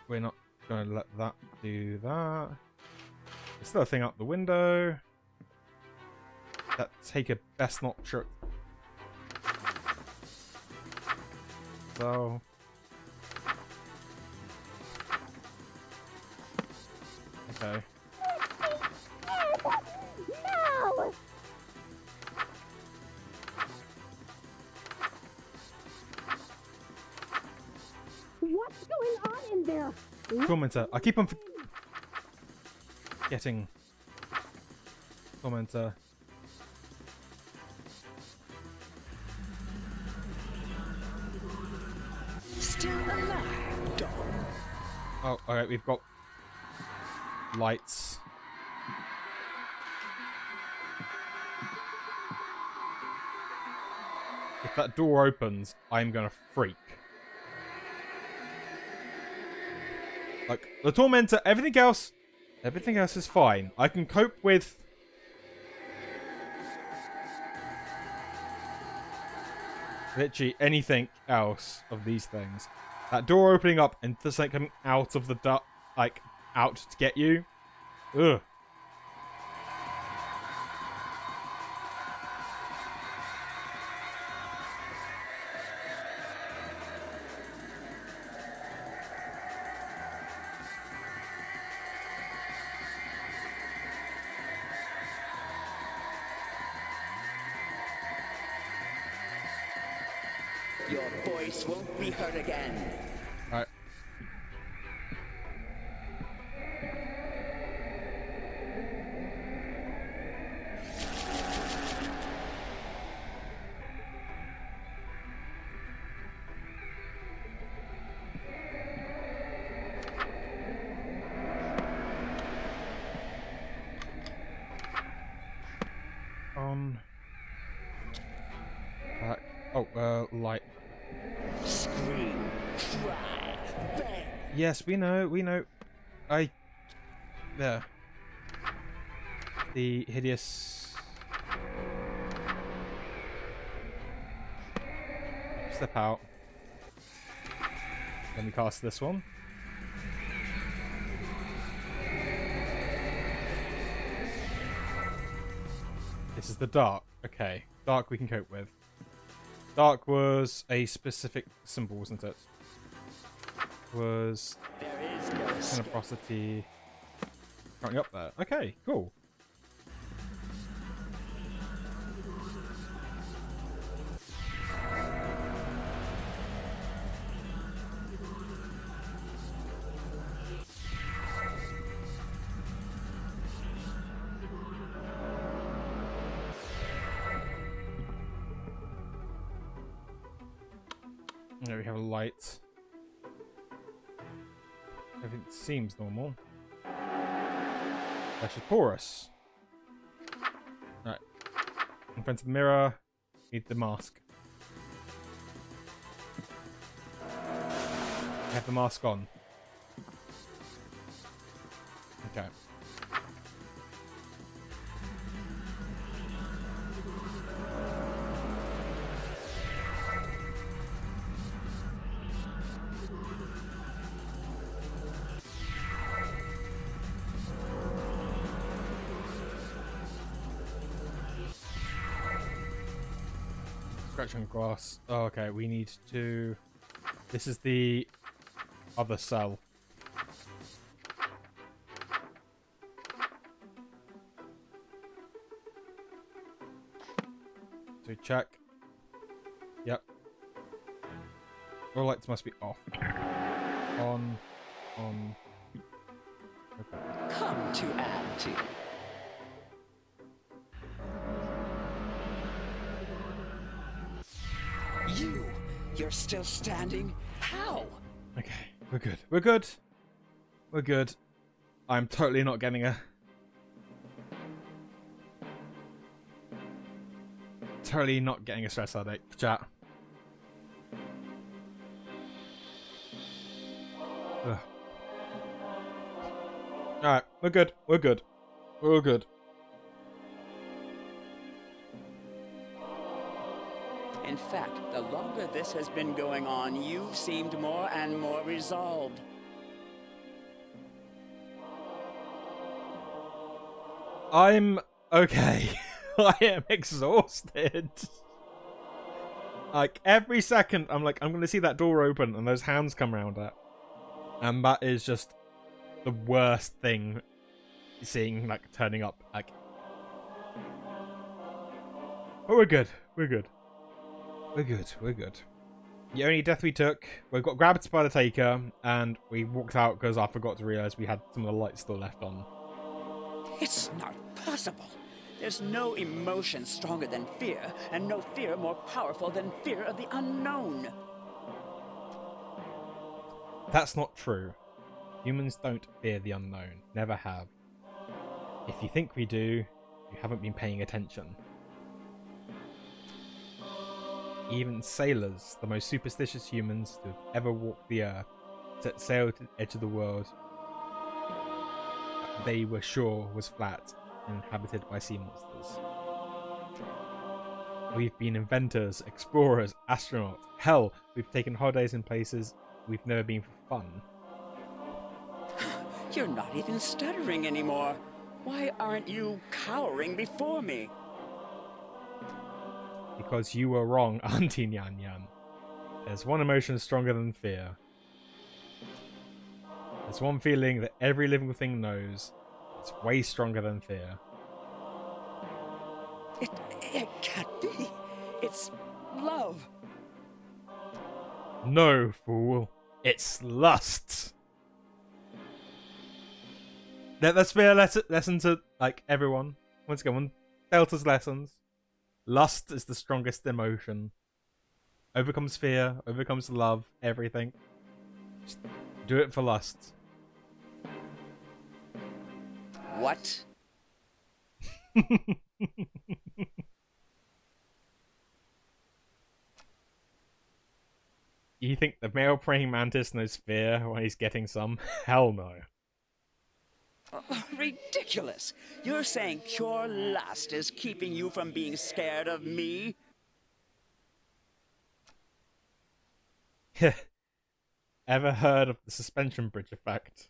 We're not going to let that do that. There's still a thing out the window. That Taker best not sure. So... Okay. No! What's going on in there? Commenter. I keep on getting commenter. Still alive, dog. Oh, alright, we've got lights. If that door opens, I'm gonna freak. Like, the Tormentor, everything else is fine. I can cope with... literally anything else of these things. That door opening up and just like coming out of the duct, like, out to get you. Ugh. Your voice won't be heard again. Alright. Light. Scream, cry, beg. Yes, we know, there. The hideous... Step out. Let me cast this one. This is the dark. Okay. Dark we can cope with. Dark was a specific symbol, wasn't it? Was There is no escape. Tenebrosity currently up there. Okay, cool. There we have a light. Everything seems normal. That's just porous. Alright. In front of the mirror, need the mask. Have the mask on. Okay. Scratch on grass. Oh, okay, we need to... This is the other cell. So check. Yep. All lights must be off. On. Okay. Come to Auntie. You're still standing? How? Okay, we're good. We're good. We're good. I'm totally not getting a... Totally not getting a stress headache. Chat. Ugh. Alright, we're good. We're good. We're all good. In fact, the longer this has been going on, you've seemed more and more resolved. I'm okay. I am exhausted. Like, every second, I'm like, I'm going to see that door open and those hands come around it. And that is just the worst thing seeing, like, turning up. Like, but we're good. We're good. We're good. We're good. The only death we took, we got grabbed by the Taker, and we walked out because I forgot to realise we had some of the lights still left on. It's not possible. There's no emotion stronger than fear, and no fear more powerful than fear of the unknown. That's not true. Humans don't fear the unknown. Never have. If you think we do, you haven't been paying attention. Even sailors, the most superstitious humans to have ever walked the earth, set sail to the edge of the world they were sure was flat and inhabited by sea monsters. We've been inventors, explorers, astronauts. Hell, we've taken holidays in places we've never been for fun. You're not even stuttering anymore. Why aren't you cowering before me? Because you were wrong, Auntie Nyan Nyan. There's one emotion stronger than fear. There's one feeling that every living thing knows. It's way stronger than fear. It can't be. It's love. No, fool. It's lust. Let's be a lesson to, like, everyone. Once again, one Delta's lessons. Lust is the strongest emotion. Overcomes fear, overcomes love, everything. Just do it for lust. What? You think the male praying mantis knows fear when he's getting some? Hell no. Ridiculous. You're saying pure lust is keeping you from being scared of me? Ever heard of the suspension bridge effect?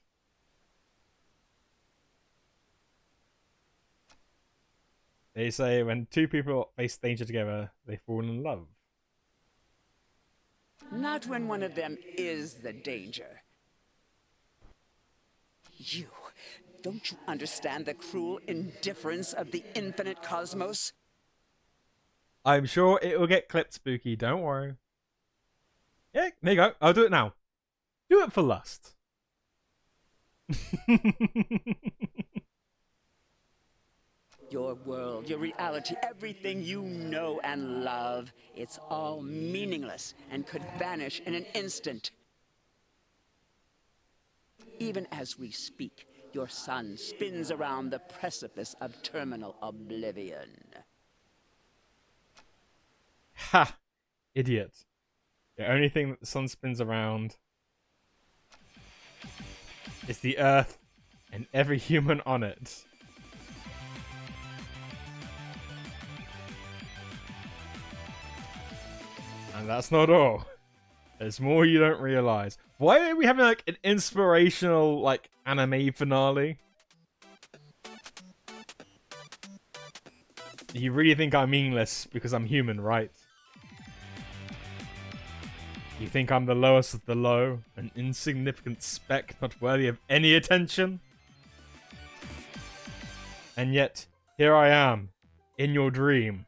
They say when two people face danger together, they fall in love. Not when one of them is the danger. You, don't you understand the cruel indifference of the infinite cosmos? I'm sure it will get clipped, Spooky. Don't worry. Yeah, there you go. I'll do it now. Do it for lust. Your world, your reality, everything you know and love, it's all meaningless and could vanish in an instant. Even as we speak, your sun spins around the precipice of terminal oblivion. Ha! Idiot. The only thing that the sun spins around is the Earth and every human on it. And that's not all. There's more you don't realize. Why are we having like an inspirational like anime finale? You really think I'm meaningless because I'm human, right? You think I'm the lowest of the low, an insignificant speck not worthy of any attention? And yet, here I am, in your dream.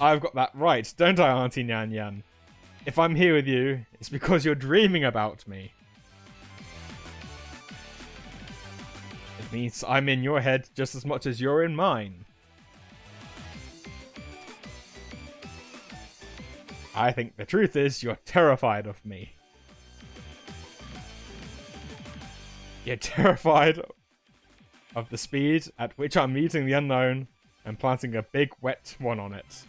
I've got that right, don't I, Auntie Nyan Yan? If I'm here with you, it's because you're dreaming about me. It means I'm in your head just as much as you're in mine. I think the truth is you're terrified of me. You're terrified of the speed at which I'm meeting the unknown and planting a big wet one on it.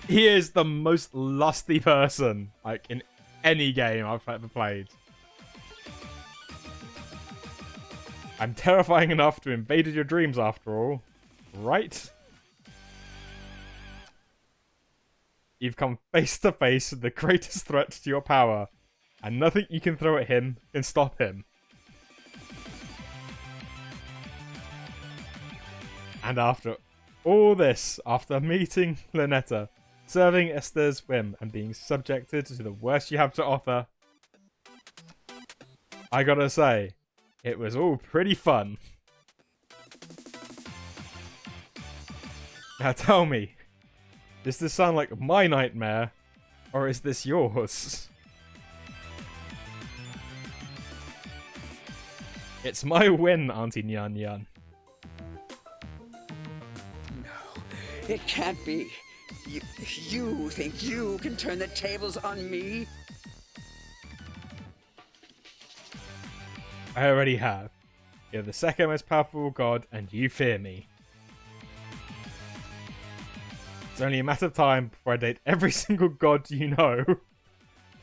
He is the most lusty person, like, in any game I've ever played. I'm terrifying enough to invade your dreams after all, right? You've come face to face with the greatest threat to your power, and nothing you can throw at him can stop him. And after all this, after meeting Lynetta, serving Esther's whim, and being subjected to the worst you have to offer, I gotta say, it was all pretty fun. Now tell me, does this sound like my nightmare, or is this yours? It's my win, Auntie Nyan Yan. No, it can't be. You think you can turn the tables on me? I already have. You're the second most powerful god, and you fear me. It's only a matter of time before I date every single god you know.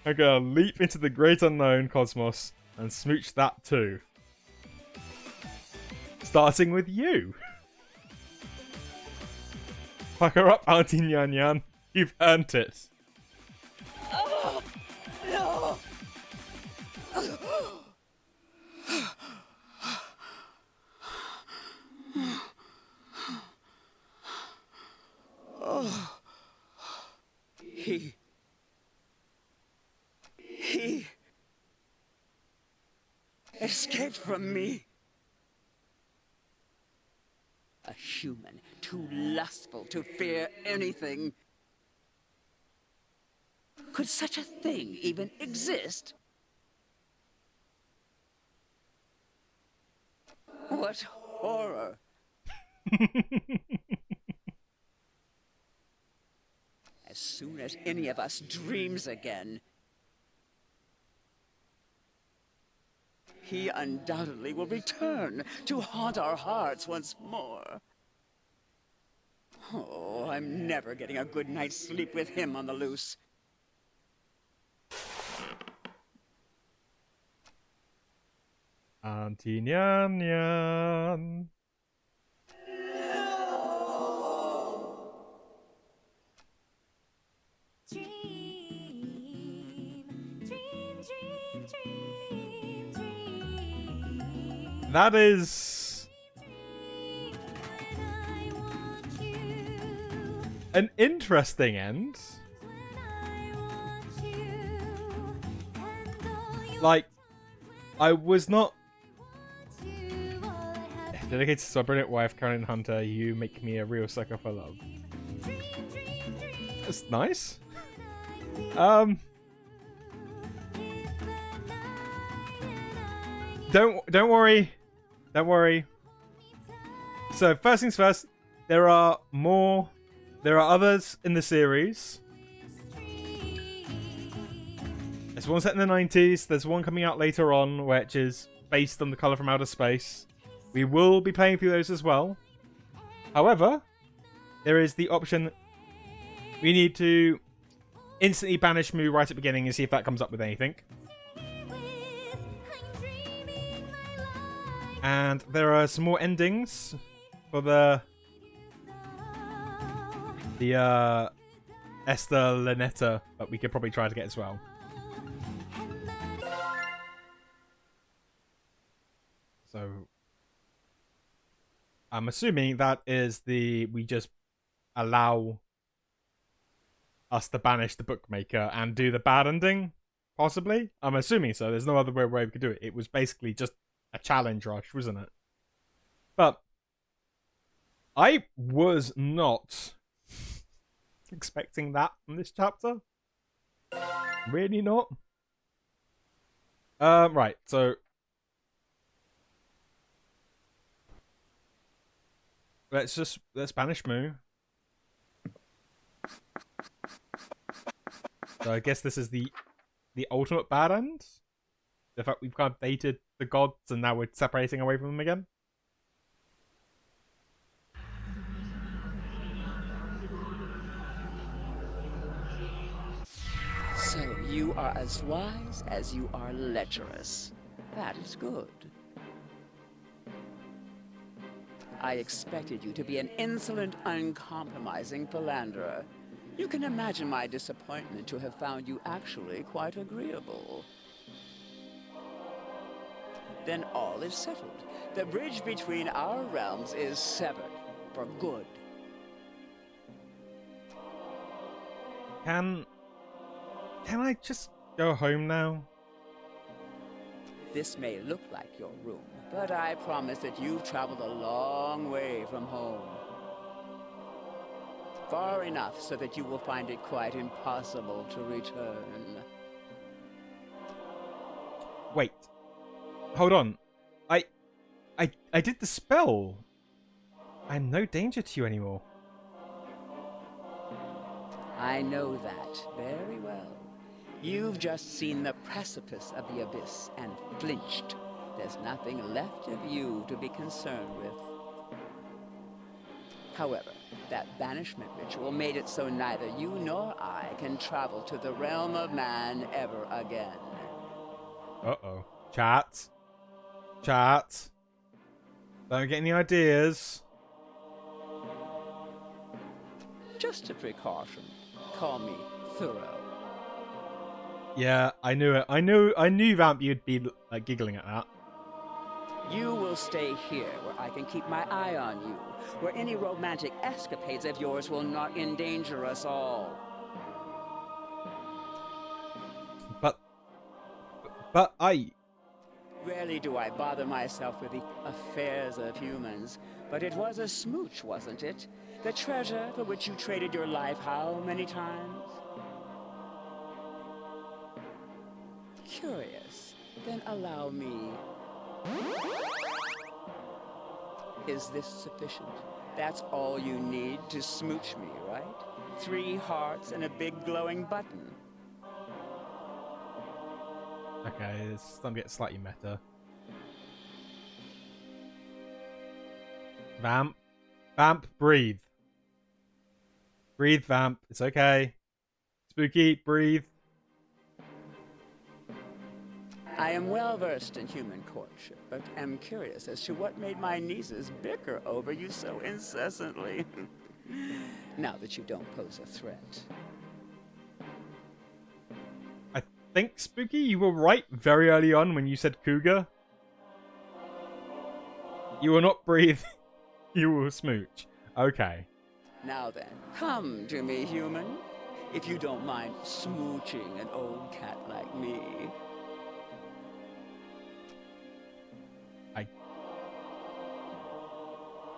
I'm gonna leap into the great unknown cosmos and smooch that too. Starting with you. Fuck her up, Auntie Nyan Yan. You've earned it. Oh, no. Oh. He escaped from me. A human, too lustful to fear anything. Could such a thing even exist? What horror! As soon as any of us dreams again, he undoubtedly will return to haunt our hearts once more. Oh, I'm never getting a good night's sleep with him on the loose. Auntie Nyan Yan. That is an interesting end. Like, I was not dedicated to my brilliant wife, Caroline Hunter. You make me a real sucker for love. That's nice. Don't worry. Don't worry. So first things first, there are others in the series. There's one set in the 90s, there's one coming out later on, which is based on The Colour from Outer Space. We will be playing through those as well. However, there is the option we need to instantly banish Moo right at the beginning and see if that comes up with anything. And there are some more endings for the Esther Lanetta that we could probably try to get as well. So I'm assuming that is we just allow us to banish the bookmaker and do the bad ending, possibly. I'm assuming so. There's no other way we could do it. It was basically just a challenge rush, wasn't it? But I was not expecting that from this chapter. Really not. Right, so let's banish Moo. So I guess this is the ultimate bad end. The fact we've kind of dated the gods and now we're separating away from them again. So you are as wise as you are lecherous. That is good. I expected you to be an insolent, uncompromising philanderer. You can imagine my disappointment to have found you actually quite agreeable. Then all is settled. The bridge between our realms is severed for good. Can I just go home now? This may look like your room, but I promise that you've traveled a long way from home. Far enough so that you will find it quite impossible to return. Wait. Hold on. I did the spell. I'm no danger to you anymore. I know that very well. You've just seen the precipice of the abyss and flinched. There's nothing left of you to be concerned with. However, that banishment ritual made it so neither you nor I can travel to the realm of man ever again. Uh-oh. Chat. Don't get any ideas. Just a precaution. Call me thorough. Yeah, I knew it. I knew Vamp you'd be like giggling at that. You will stay here where I can keep my eye on you, where any romantic escapades of yours will not endanger us all. But I... Rarely do I bother myself with the affairs of humans, but it was a smooch, wasn't it? The treasure for which you traded your life how many times? Curious. Then allow me. Is this sufficient? That's all you need to smooch me, right? 3 hearts and a big glowing button. Okay, it's starting to get slightly meta. Vamp, breathe. Breathe, Vamp. It's okay. Spooky, breathe. I am well versed in human courtship, but am curious as to what made my nieces bicker over you so incessantly. Now that you don't pose a threat. I think, Spooky, you were right very early on when you said cougar. You will not breathe. You will smooch. Okay. Now then, come to me, human. If you don't mind smooching an old cat like me.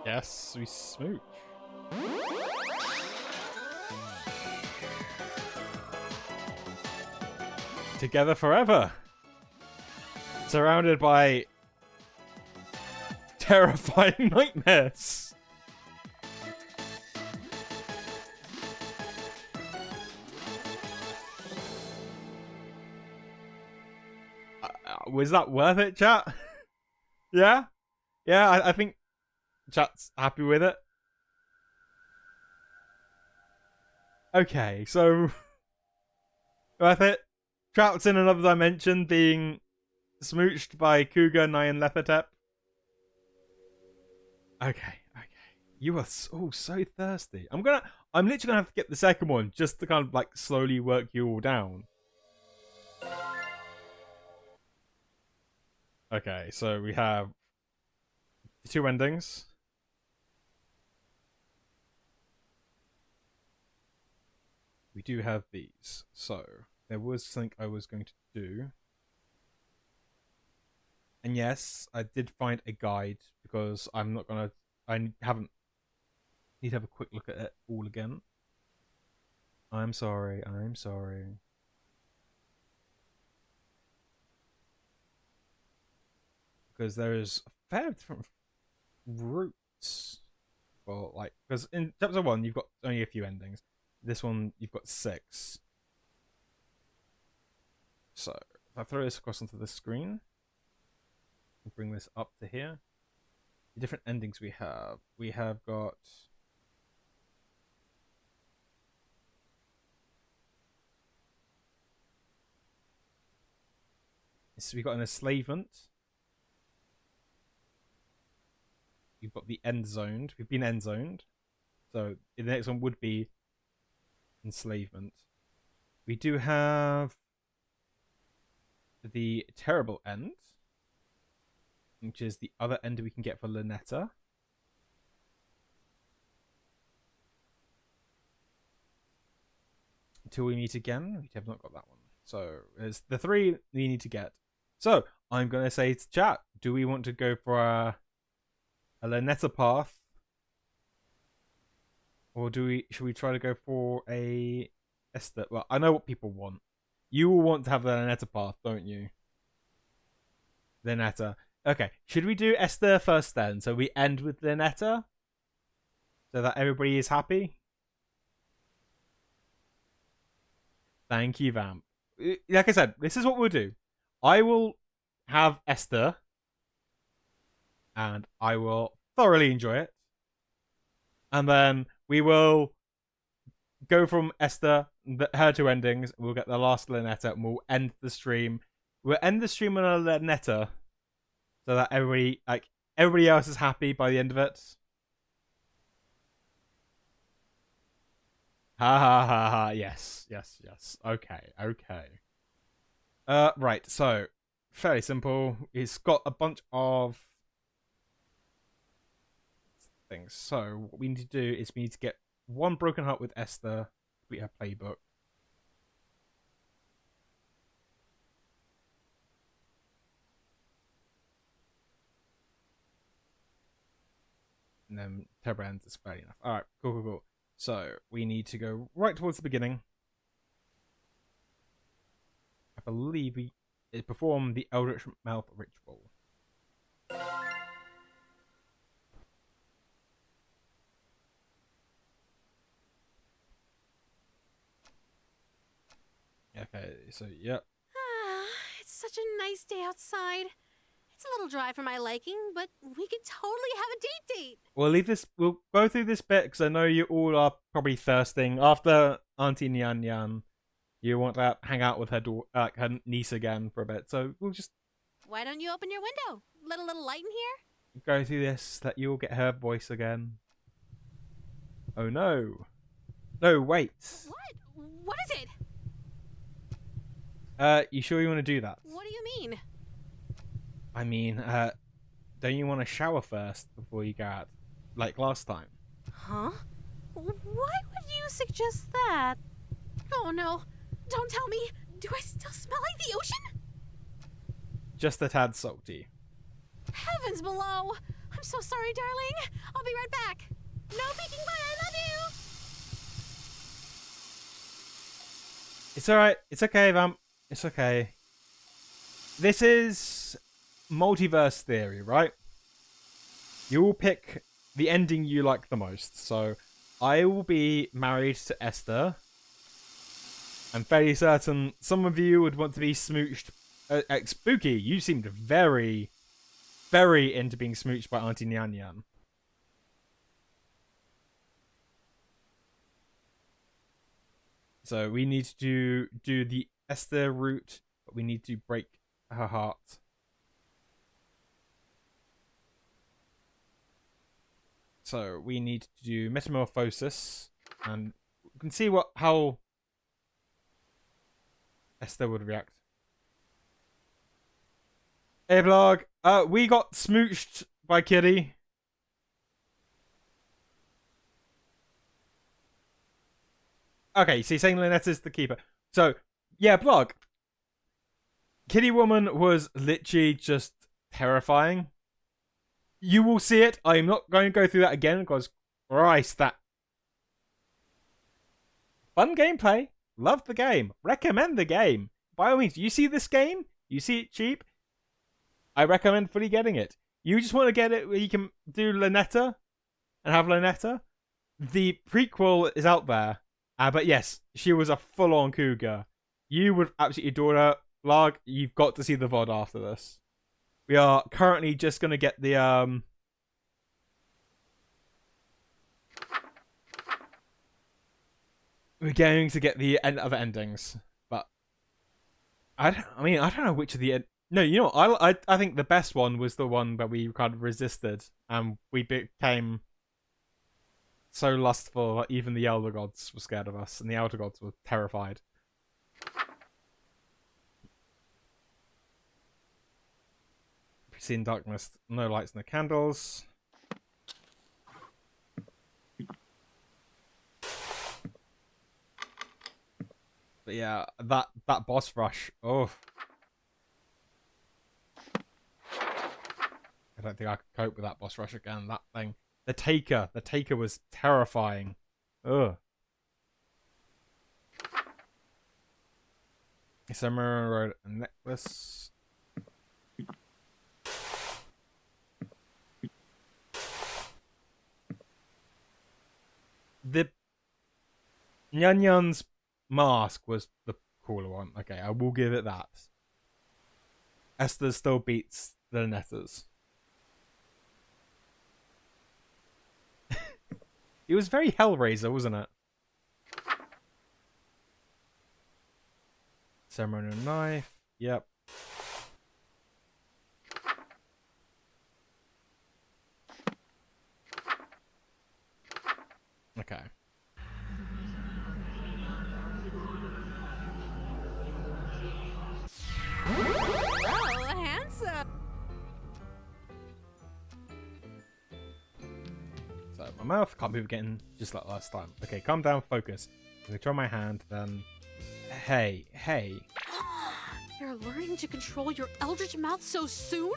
Yes, we smooch. together forever. Surrounded by terrifying nightmares. Was that worth it, chat? Yeah? Yeah, I think chat's happy with it. Okay, so worth it. Trapped in another dimension, being smooched by Cougar, Nyan, Lepetep. Okay. You are so thirsty. I'm literally gonna have to get the second one just to kind of like slowly work you all down. Okay, so we have the two endings. We do have these. So there was something I was going to do. And yes, I did find a guide because I haven't need to have a quick look at it all again. I'm sorry. Because there's a fair different routes. Well, like, because in chapter 1, you've got only a few endings. This one, you've got 6. So, if I throw this across onto the screen, and bring this up to here, the different endings we have got. So we got an enslavement. You've got the end zoned. We've been end zoned. So the next one would be enslavement. We do have the terrible end, which is the other end we can get for Lynetta. Until we meet again. We have not got that one. So there's the 3 we need to get. So I'm going to say to chat, do we want to go for a Lynetta path? Or should we try to go for a Esther? Well, I know what people want. You will want to have the Lynetta path, don't you? Lynetta. Okay, should we do Esther first then? So we end with Lynetta? So that everybody is happy? Thank you, Vamp. Like I said, this is what we'll do. I will have Esther, and I will thoroughly enjoy it. And then we will go from Esther, her 2 endings. We'll get the last Lynetta, and we'll end the stream. We'll end the stream on a Lynetta, so that everybody else is happy by the end of it. Ha ha ha ha. Yes. Okay. Right. So fairly simple. It's got a bunch of things. So what we need to do is we need to get 1 broken heart with Esther. We have playbook. And then Tebrand is fair enough. Alright, cool. So we need to go right towards the beginning. I believe we perform the eldritch mouth ritual. Okay, so yep. It's such a nice day outside. It's a little dry for my liking, but we could totally have a date. We'll go through this bit because I know you all are probably thirsting. After Auntie Nyan Nyan, you want to hang out with her her niece again for a bit. So we'll just... Why don't you open your window? Let a little light in here? Go through this, that you'll get her voice again. Oh no. No, wait. What? What is it? You sure you want to do that? What do you mean? I mean, don't you want to shower first before you go out? Like last time? Huh? Why would you suggest that? Oh no. Don't tell me. Do I still smell like the ocean? Just a tad salty. Heavens below. I'm so sorry, darling. I'll be right back. No peeking butt. I love you. It's alright. It's okay, Vamp. It's okay. This is multiverse theory, right? You will pick the ending you like the most. So I will be married to Esther. I'm fairly certain some of you would want to be smooched. Spooky, you seemed very, very into being smooched by Auntie Nyan Nyan. So we need to do the Esther route, but we need to break her heart. So we need to do metamorphosis, and we can see how Esther would react. Hey, blog. We got smooched by Kitty. Okay, so you're saying Lynetta's the keeper. So, yeah, blog. Kitty Woman was literally just terrifying. You will see it. I'm not going to go through that again because, Christ, that fun gameplay. Love the game. Recommend the game. By all means, you see this game? You see it cheap? I recommend fully getting it. You just want to get it where you can do Lynetta and have Lynetta? The prequel is out there. But yes, she was a full-on cougar. You would absolutely adore her. Larg, you've got to see the VOD after this. We are currently just going to get the... We're going to get the other endings. But... I don't know which of the... No, you know what? I think the best one was the one where we kind of resisted. And we became... so lustful that even the Elder Gods were scared of us, and the Elder Gods were terrified. Seen darkness, no lights, no candles. But yeah, that boss rush. Oh, I don't think I could cope with that boss rush again. That thing, the Taker was terrifying. Ugh. Summer wrote a necklace. The Nyan Nyan's mask was the cooler one. Okay, I will give it that. Esther still beats the Netters. It was very Hellraiser, wasn't it? Ceremonial knife. Yep. Okay. Oh, handsome. So my mouth can't be getting just like last time. Okay, calm down, focus. Control my hand, then... Hey. You're learning to control your eldritch mouth so soon?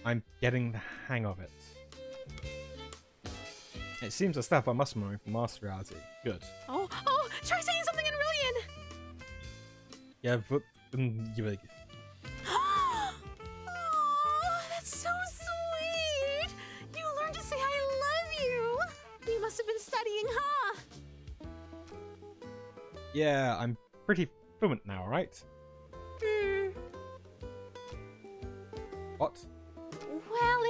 I'm getting the hang of it. It seems the stuff I must learn from Master Reality. Good. Oh, try saying something in Rillian. Yeah, but... Oh, that's so sweet. You learned to say I love you. You must have been studying, huh? Yeah, I'm pretty fluent now, right? What? Well,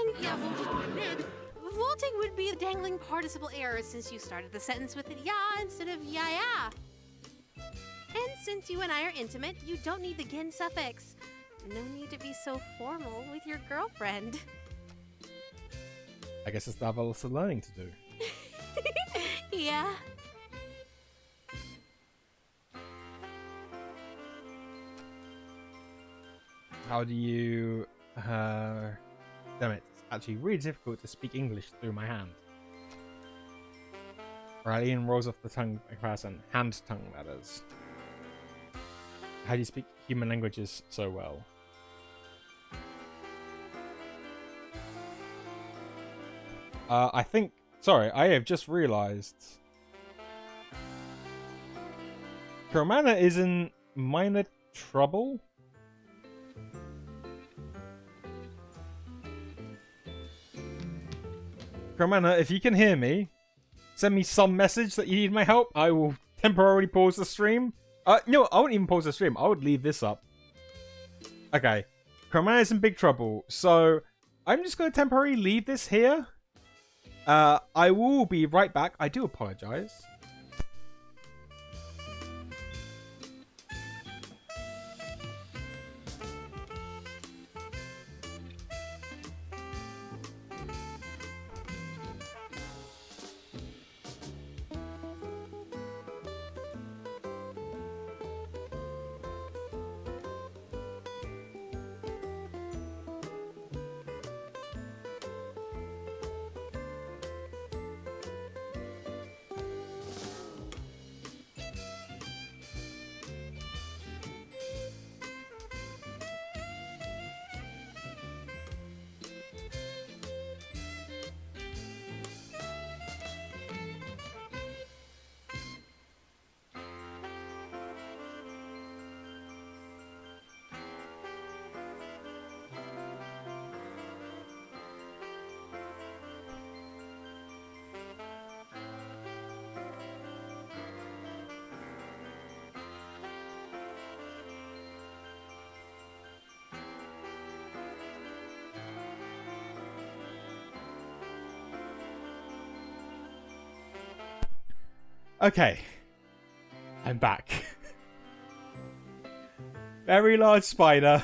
vaulting would be a dangling participle error since you started the sentence with ya instead of ya. And since you and I are intimate, you don't need the gin suffix. No need to be so formal with your girlfriend. I guess it's the lots of learning to do. Yeah. How do you... Damn it. It's actually really difficult to speak English through my hand. Right, Ian rolls off the tongue comparison. Hand tongue, that is. How do you speak human languages so well? I think... Sorry, I have just realised... Coromana is in minor trouble. Cromana, if you can hear me, send me some message that you need my help. I will temporarily pause the stream. No, I won't even pause the stream. I would leave this up. Okay. Cromana's in big trouble. So, I'm just going to temporarily leave this here. I will be right back. I do apologize. Okay. I'm back. Very large spider.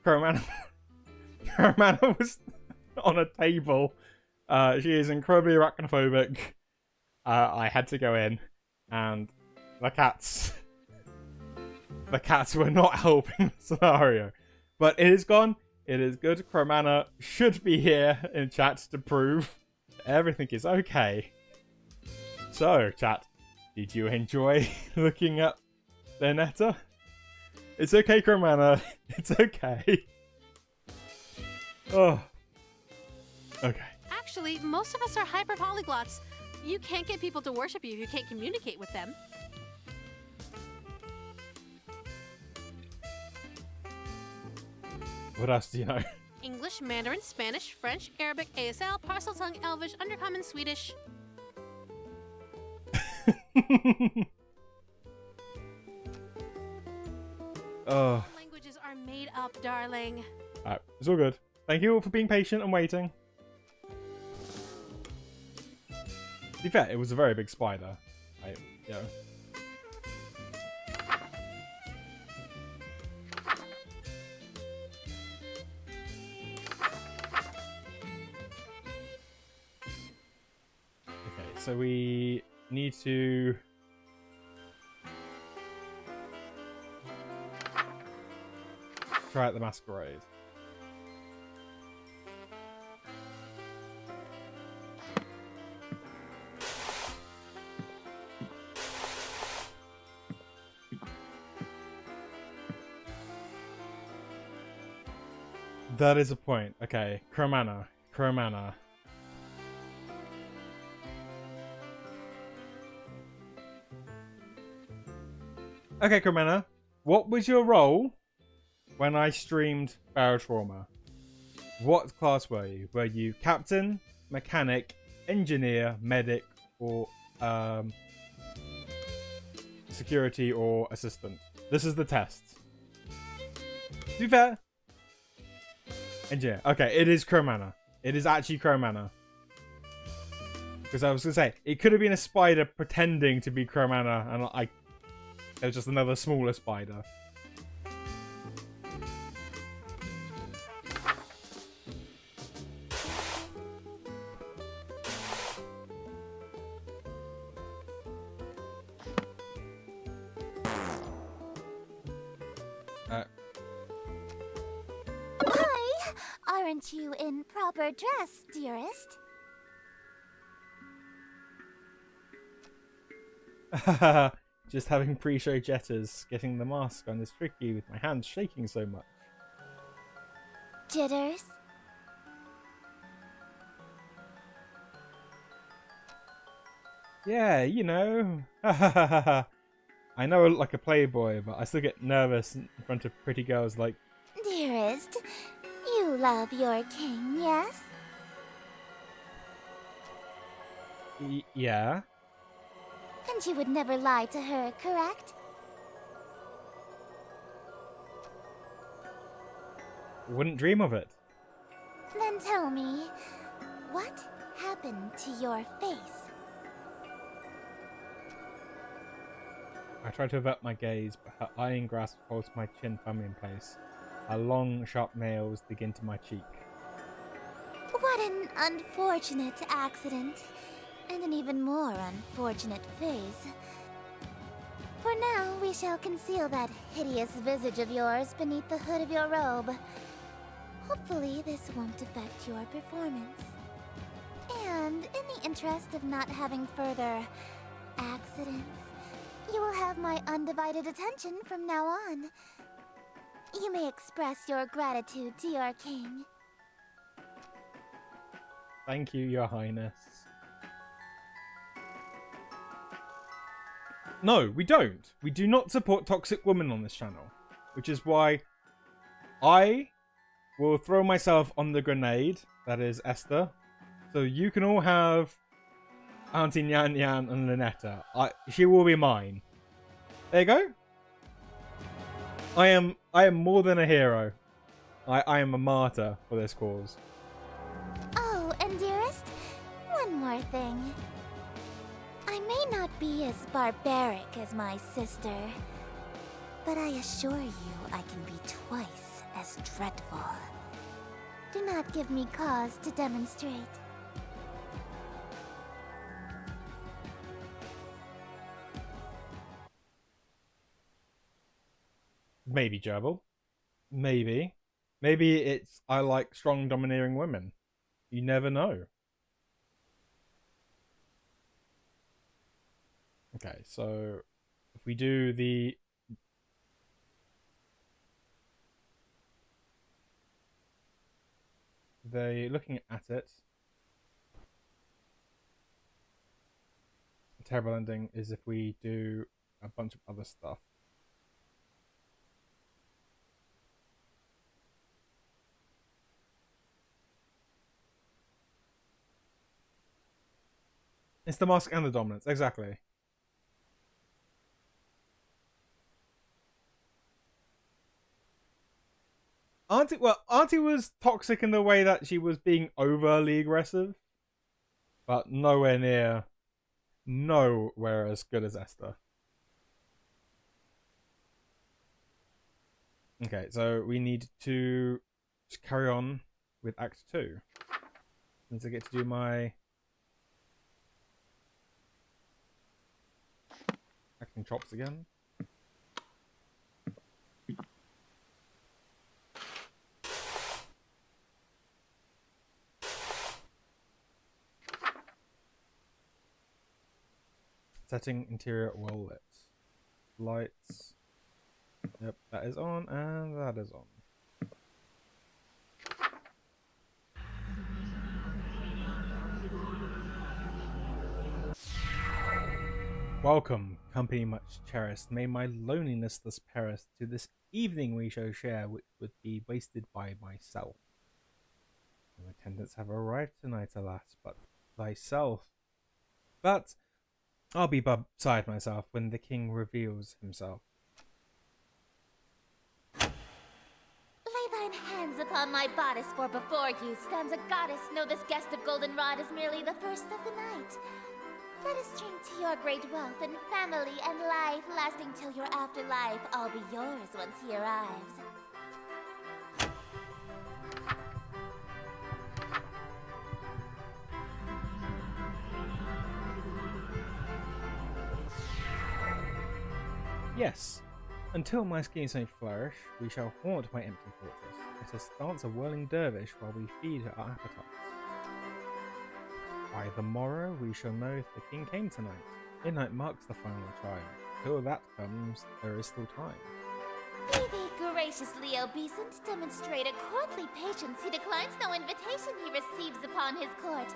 Cromana was on a table. She is incredibly arachnophobic. I had to go in, and the cats were not helping the scenario. But it is gone. It is good. Cromana should be here in chat to prove everything is okay. So, chat, did you enjoy looking at their netta? It's okay, Cromana. It's okay. Oh. Okay. Actually, most of us are hyper-polyglots. You can't get people to worship you if you can't communicate with them. What else do you know? English, Mandarin, Spanish, French, Arabic, ASL, Parseltongue, Elvish, Undercommon, Swedish. Oh. Languages are made up, darling. Alright, it's all good. Thank you all for being patient and waiting. To be fair, it was a very big spider. You know. Okay, so we need to... try out the masquerade. That is a point. Okay, Cromana. Okay, Cromana. What was your role when I streamed Barotrauma? What class were you? Were you captain, mechanic, engineer, medic, or security or assistant? This is the test. To be fair, engineer. Okay, it is Cromana. It is actually Cromana. Because I was going to say, it could have been a spider pretending to be Cromana, and it was just another smaller spider. Why aren't you in proper dress, dearest? Just having pre-show jitters. Getting the mask on is tricky with my hands shaking so much. Jitters? Yeah, you know. I know I look like a playboy, but I still get nervous in front of pretty girls like... Dearest, you love your king, yes? Yeah? And you would never lie to her, correct? Wouldn't dream of it. Then tell me, what happened to your face? I try to avert my gaze, but her iron grasp holds my chin firmly in place. Her long, sharp nails dig into my cheek. What an unfortunate accident, and an even more unfortunate face. For now, we shall conceal that hideous visage of yours beneath the hood of your robe. Hopefully, this won't affect your performance. And in the interest of not having further accidents, you will have my undivided attention from now on. You may express your gratitude to your king. Thank you, Your Highness. No, we don't. We do not support toxic women on this channel. Which is why I will throw myself on the grenade, that is Esther. So you can all have Auntie Nyan Nyan and Lynetta. She will be mine. There you go. I am more than a hero. I am a martyr for this cause. Oh, and dearest, one more thing. I may not be as barbaric as my sister, but I assure you I can be twice as dreadful. Do not give me cause to demonstrate. Maybe, Gerbil. Maybe. Maybe it's I like strong, domineering women. You never know. Okay, so if we do the... looking at it, the terrible ending is if we do a bunch of other stuff. It's the mask and the dominance, exactly. Auntie was toxic in the way that she was being overly aggressive, but nowhere as good as Esther. Okay, so we need to just carry on with Act 2. Since I get to do my acting chops again. Setting interior well lit. Lights. Yep, that is on and that is on. Welcome, company much cherished. May my loneliness thus perish. To this evening we shall share, which would be wasted by myself. No attendants have arrived tonight, alas, but thyself. But I'll be beside myself when the king reveals himself. Lay thine hands upon my bodice, for before you stands a goddess. Know this guest of goldenrod is merely the first of the night. Let us drink to your great wealth and family and life, lasting till your afterlife. I'll be yours once he arrives. Yes, until my schemes may flourish, we shall haunt my empty fortress. Let us dance a whirling dervish while we feed our appetites. By the morrow we shall know if the king came tonight. Midnight marks the final trial. Till that comes, there is still time. Be thee graciously obeisant, demonstrate a courtly patience. He declines no invitation he receives upon his court.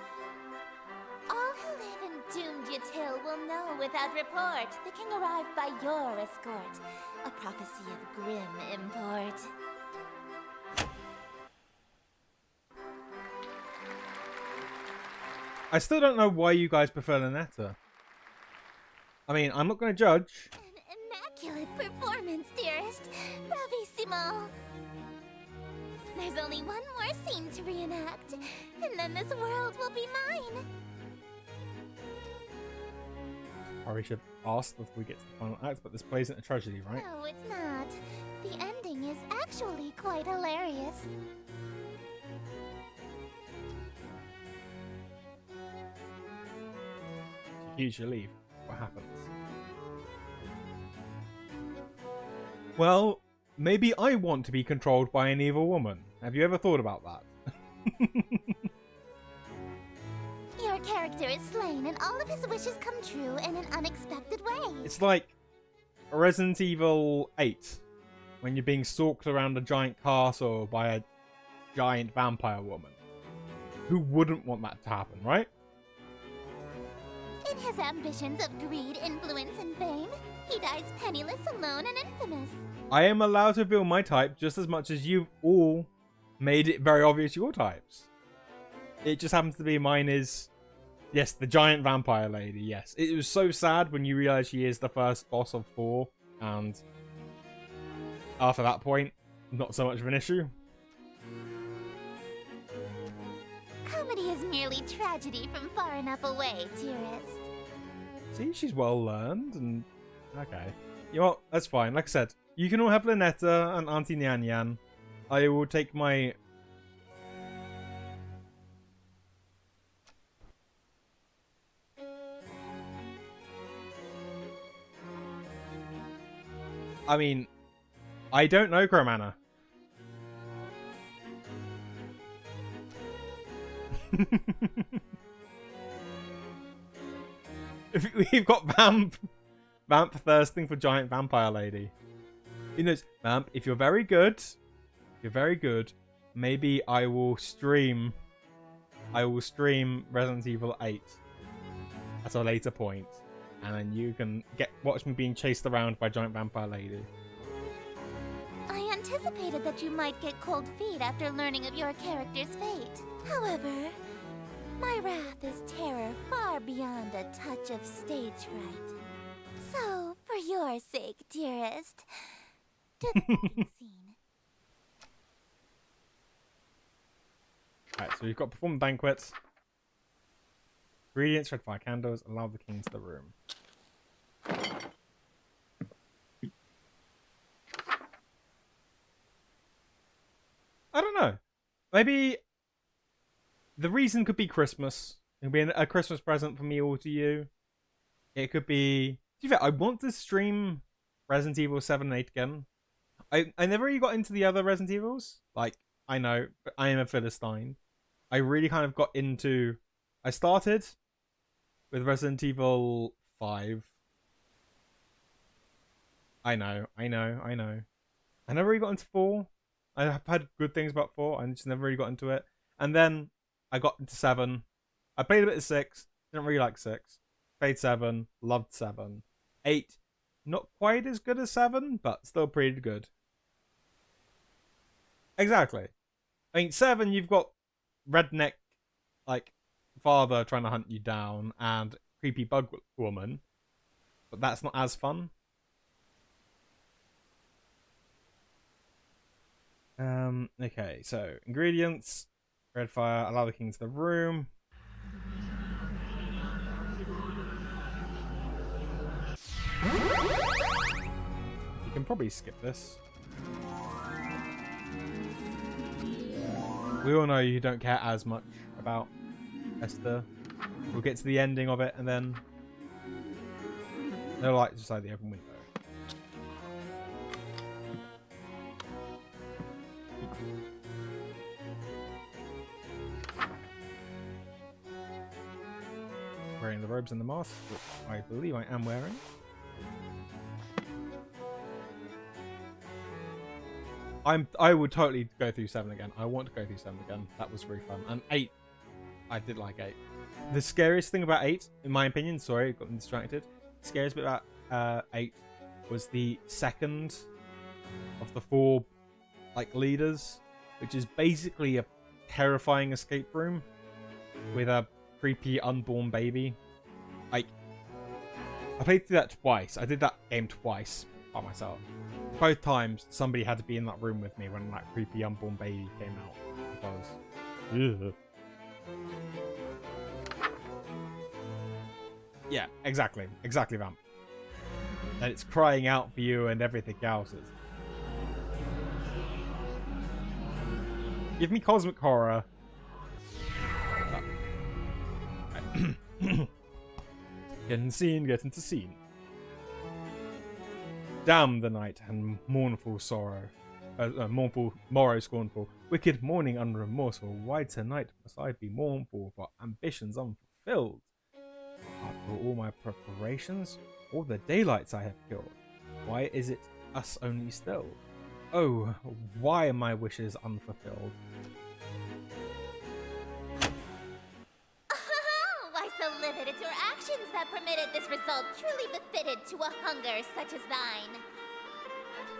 All who live in doomed Util will know without report. The king arrived by your escort. A prophecy of grim import. I still don't know why you guys prefer Lynetta. I mean, I'm not going to judge. An immaculate performance, dearest. Bravissimo. There's only one more scene to reenact, and then this world will be mine. Probably should have asked before we get to the final act, but this plays into tragedy, right? No, it's not. The ending is actually quite hilarious. Huge relief. What happens? Well, maybe I want to be controlled by an evil woman. Have you ever thought about that? Your character is slain and all of his wishes come true in an unexpected way. It's like Resident Evil 8, when you're being stalked around a giant castle by a giant vampire woman. Who wouldn't want that to happen, right? In his ambitions of greed, influence, and fame, he dies penniless, alone, and infamous. I am allowed to reveal my type just as much as you've all made it very obvious your types. It just happens to be mine is, yes, the giant vampire lady, yes. It was so sad when you realize she is the first boss of 4, and after that point, not so much of an issue. Comedy is merely tragedy from far enough away, dearest. See, she's well learned, and okay. You know what? That's fine. Like I said, you can all have Lynetta and Auntie Nyan Yan. I will take my... I mean, I don't know Cromana. We've got Vamp thirsting for giant vampire lady. Who knows? Vamp, if you're very good, maybe I will stream Resident Evil 8 at a later point, and then you can watch me being chased around by giant vampire lady. I anticipated that you might get cold feet after learning of your character's fate. However, my wrath is terror far beyond a touch of stage fright. So, for your sake, dearest, to the wedding scene. Alright, so we've got perform banquets. Ingredients, red fire candles, allow the king to the room. I don't know. Maybe the reason could be Christmas. It could be a Christmas present from me all to you. It could be... To be fair, I want to stream Resident Evil 7 and 8 again. I never really got into the other Resident Evils. Like, I know, but I am a Philistine. I really kind of got into... I started with Resident Evil 5. I know. I never really got into 4. I have had good things about 4. I just never really got into it. And then I got into 7. I played a bit of 6. Didn't really like 6. Played 7. Loved 7. 8. Not quite as good as 7, but still pretty good. Exactly. I mean, 7, you've got redneck, like, father trying to hunt you down and creepy bug woman. But that's not as fun. Okay, so ingredients, red fire, allow the king to the room. You can probably skip this. We all know you don't care as much about Esther. We'll get to the ending of it and then no lights beside the open window. Wearing the robes and the mask, which I believe I am wearing. I would totally go through 7 again. I want to go through 7 again. That was really fun. And 8, I did like 8. The scariest thing about 8, in my opinion, sorry, got distracted. The scariest bit about 8 was the second of the 4 like leaders, which is basically a terrifying escape room with a creepy unborn baby. Like, I played through that twice. I did that game twice by myself. Both times, somebody had to be in that room with me when that creepy unborn baby came out. Because, ugh. Yeah, exactly that. And it's crying out for you and everything else. Give me cosmic horror. Getting seen, get into scene. Damn the night and mournful sorrow. Mournful morrow scornful. Wicked morning unremorseful. Why tonight must I be mournful for ambitions unfulfilled? After all my preparations, all the daylights I have killed. Why is it us only still? Oh, why are my wishes unfulfilled? Why so livid it's your actions that permitted this result truly befitted to a hunger such as thine?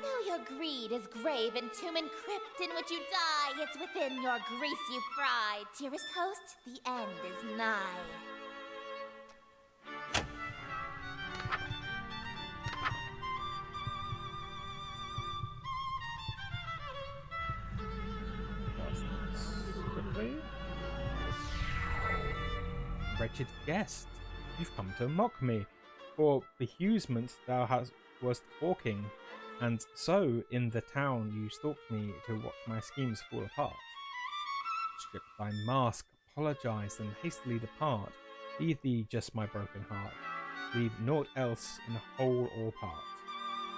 Though your greed is grave and tomb and crypt in which you die, it's within your grease you fry. Dearest host, the end is nigh. Wretched guest, you've come to mock me. For behusement thou wast hawking, and so in the town you stalked me to watch my schemes fall apart. Strip thy mask, apologize, and hastily depart. Leave thee just my broken heart. Leave naught else in whole or part.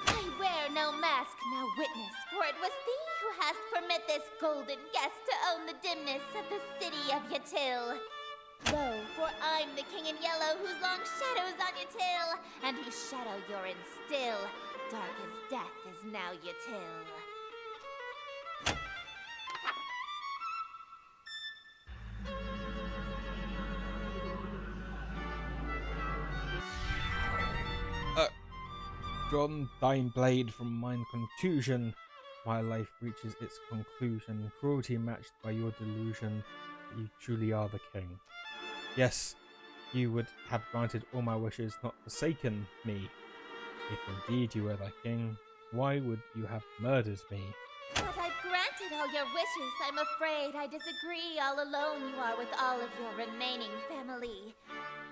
I wear no mask, no witness, for it was thee who hast permit this golden guest to own the dimness of the city of Yatil. Lo, for I'm the king in yellow whose long shadow's on Yatil, and whose shadow you're in still. Dark as death is now Yatil. Drawn thine blade from mine contusion, my life reaches its conclusion. Cruelty matched by your delusion that you truly are the king. Yes, you would have granted all my wishes, not forsaken me. If indeed you were the king, why would you have murdered me? But I've granted all your wishes. I'm afraid I disagree. All alone you are with all of your remaining family.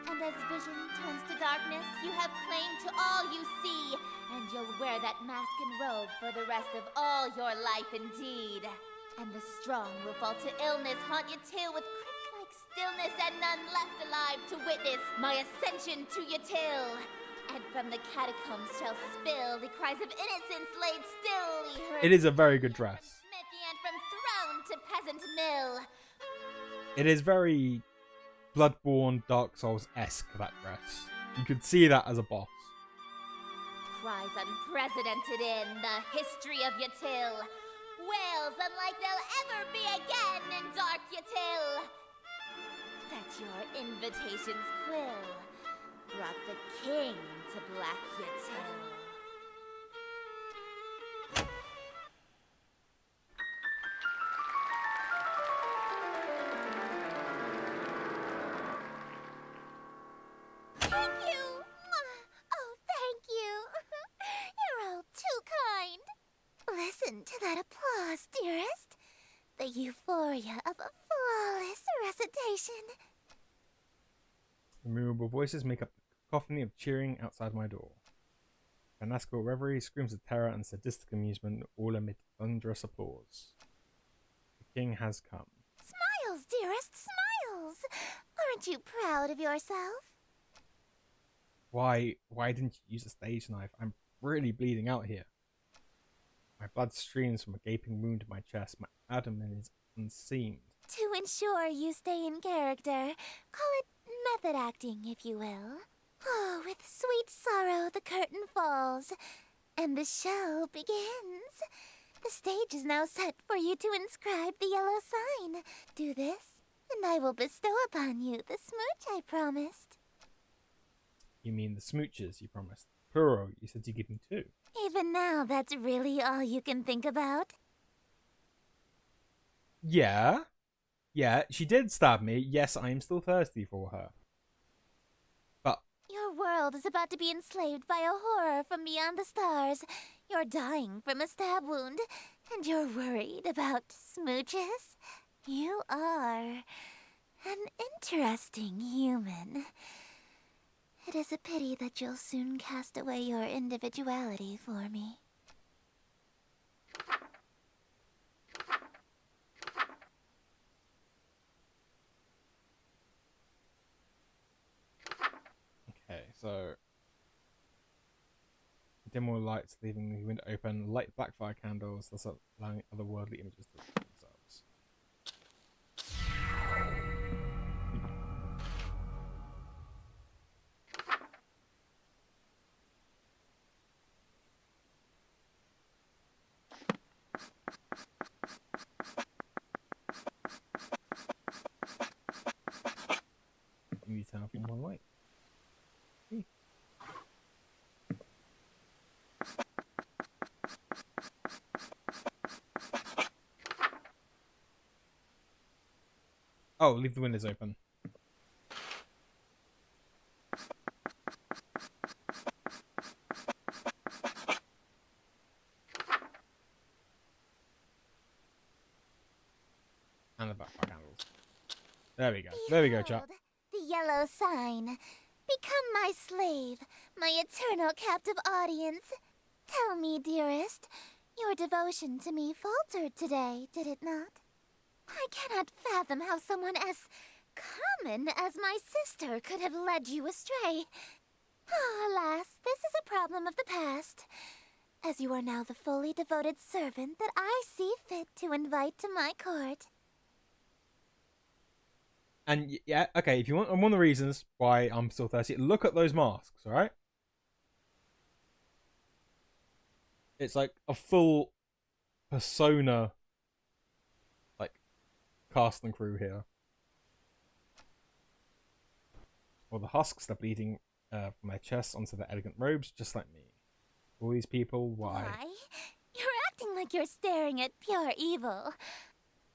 And as vision turns to darkness, you have claim to all you see. And you'll wear that mask and robe for the rest of all your life indeed. And the strong will fall to illness, haunt you till with crypt-like stillness, and none left alive to witness my ascension to Yatil. And from the catacombs shall spill the cries of innocence laid still. It is a very good dress. Smithy and from throne to peasant mill. It is very Bloodborne, Dark Souls-esque, that dress. You could see that as a boss. Cries unprecedented in the history of Yatil. Wails unlike they'll ever be again in dark Yatil. That your invitations quill brought the king to Black Yatil. Thank you! Oh, thank you! You're all too kind. Listen to that applause, dearest. The euphoria of a flawless recitation. Innumerable voices make up the cacophony of cheering outside my door. Fanatical reverie, screams of terror, and sadistic amusement all amid thunderous applause. The king has come. Smiles, dearest, smiles! Aren't you proud of yourself? Why didn't you use a stage knife? I'm really bleeding out here. My blood streams from a gaping wound in my chest. My abdomen is unseamed. To ensure you stay in character, call it method acting, if you will. Oh, with sweet sorrow the curtain falls, and the show begins. The stage is now set for you to inscribe the yellow sign. Do this, and I will bestow upon you the smooch I promised. You mean the smooches you promised? Puro, you said you give me 2. Even now, that's really all you can think about? Yeah. Yeah, she did stab me. Yes, I am still thirsty for her. But Your world is about to be enslaved by a horror from beyond the stars. You're dying from a stab wound, and you're worried about smooches? You are an interesting human. It is a pity that you'll soon cast away your individuality for me. okay, so dim all lights, leaving the window open. Light blackfire candles, thus allowing otherworldly images to reveal themselves. You need to turn off one more light. See? Oh, leave the windows open. And the backfire candles. There we go. There we go, chat. Behold, the yellow sign. Become my slave, my eternal captive audience. Tell me, dearest, your devotion to me faltered today, did it not? I cannot fathom how someone as common as my sister could have led you astray. Alas, this is a problem of the past, as you are now the fully devoted servant that I see fit to invite to my court. And yeah, okay, if you want, and one of the reasons why I'm still thirsty, look at those masks, alright? It's like a full persona, like, cast and crew here. Well, the husks are bleeding from their chests onto their elegant robes, just like me. All these people, why? You're acting like you're staring at pure evil.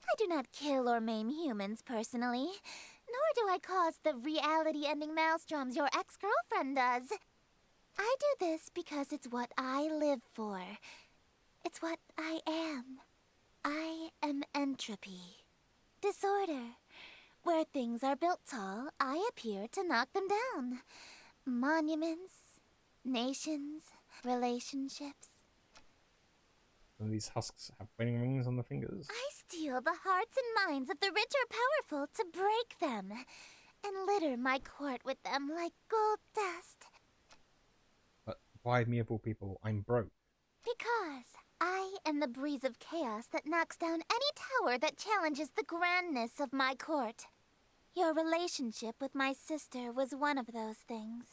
I do not kill or maim humans personally, nor do I cause the reality-ending maelstroms your ex-girlfriend does. I do this because it's what I live for. It's what I am. I am entropy. Disorder. Where things are built tall, I appear to knock them down. Monuments, nations, relationships. And these husks have wedding rings on their fingers. I steal the hearts and minds of the rich or powerful to break them, and litter my court with them like gold dust. But why me of all people? I'm broke. Because I am the breeze of chaos that knocks down any tower that challenges the grandness of my court. Your relationship with my sister was one of those things.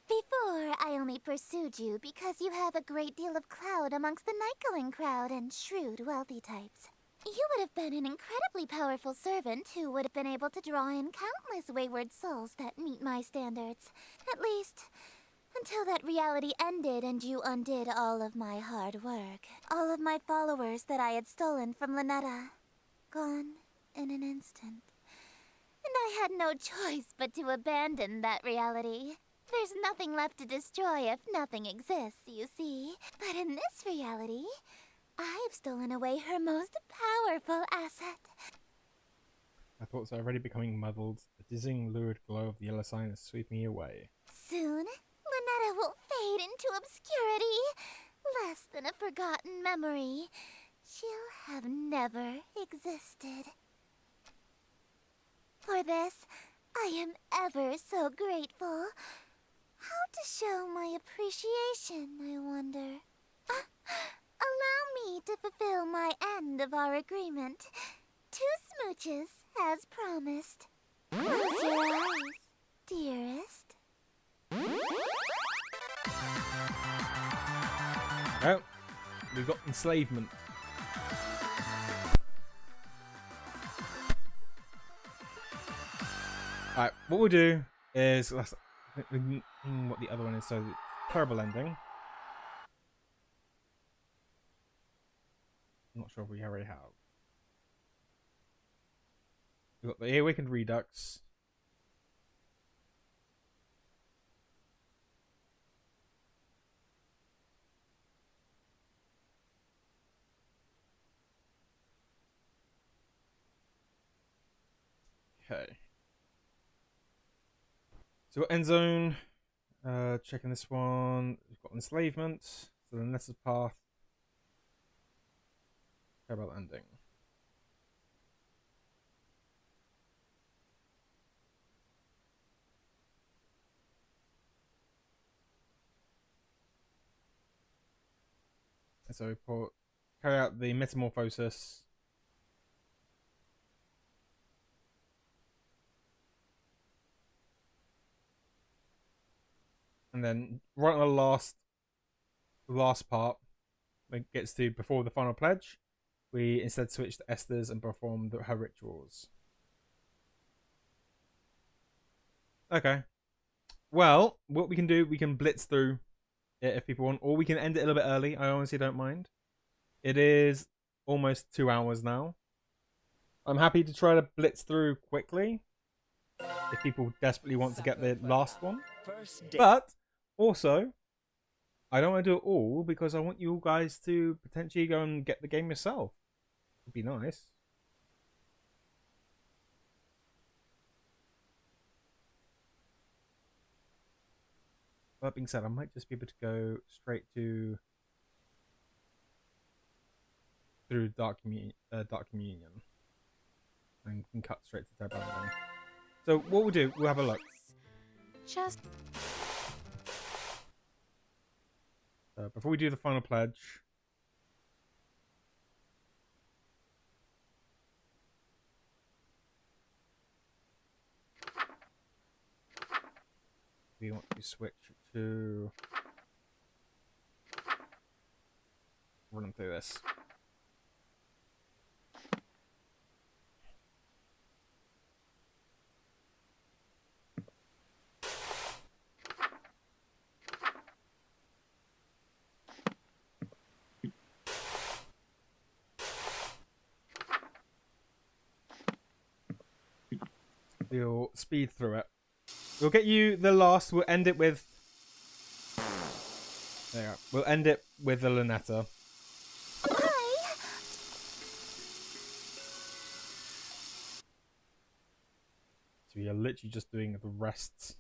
Before, I only pursued you because you have a great deal of clout amongst the night-going crowd and shrewd, wealthy types. You would have been an incredibly powerful servant who would have been able to draw in countless wayward souls that meet my standards. At least, until that reality ended and you undid all of my hard work. All of my followers that I had stolen from Lynetta. Gone in an instant. And I had no choice but to abandon that reality. There's nothing left to destroy if nothing exists, you see. But in this reality, I've stolen away her most powerful asset. My thoughts are already becoming muddled. The dizzying, lurid glow of the yellow sign is sweeping me away. Soon, Lynetta will fade into obscurity. Less than a forgotten memory. She'll have never existed. For this, I am ever so grateful. How to show my appreciation, I wonder. Allow me to fulfill my end of our agreement. 2 smooches, as promised. Close your eyes, dearest. Oh, we've got Alright, what we'll do is what the other one is. So terrible ending. I'm not sure if we already have. We've got the Awakened Redux. Okay. So we've got End Zone. Checking this one. We've got Enslavement. So the Nessa's Path. How about the ending? And so we carry out the Metamorphosis. And then right on the last part, when it gets to before the final pledge, we instead switch to Esther's and perform her rituals. Okay. Well, what we can do, we can blitz through it if people want, or we can end it a little bit early. I honestly don't mind. It is almost 2 hours now. I'm happy to try to blitz through quickly if people desperately want to get the last one. But also, I don't want to do it all because I want you guys to potentially go and get the game yourself. It'd be nice. That being said, I might just be able to go straight to through Dark Communion, and can cut straight to Tab Ending. So what we'll do, we'll have a look. Just Before we do the final pledge, we want to switch to run through this. We'll speed through it. We'll get you the last. We'll end it with. There you go. We'll end it with the Lunetta. Why? So we are literally just doing the rest.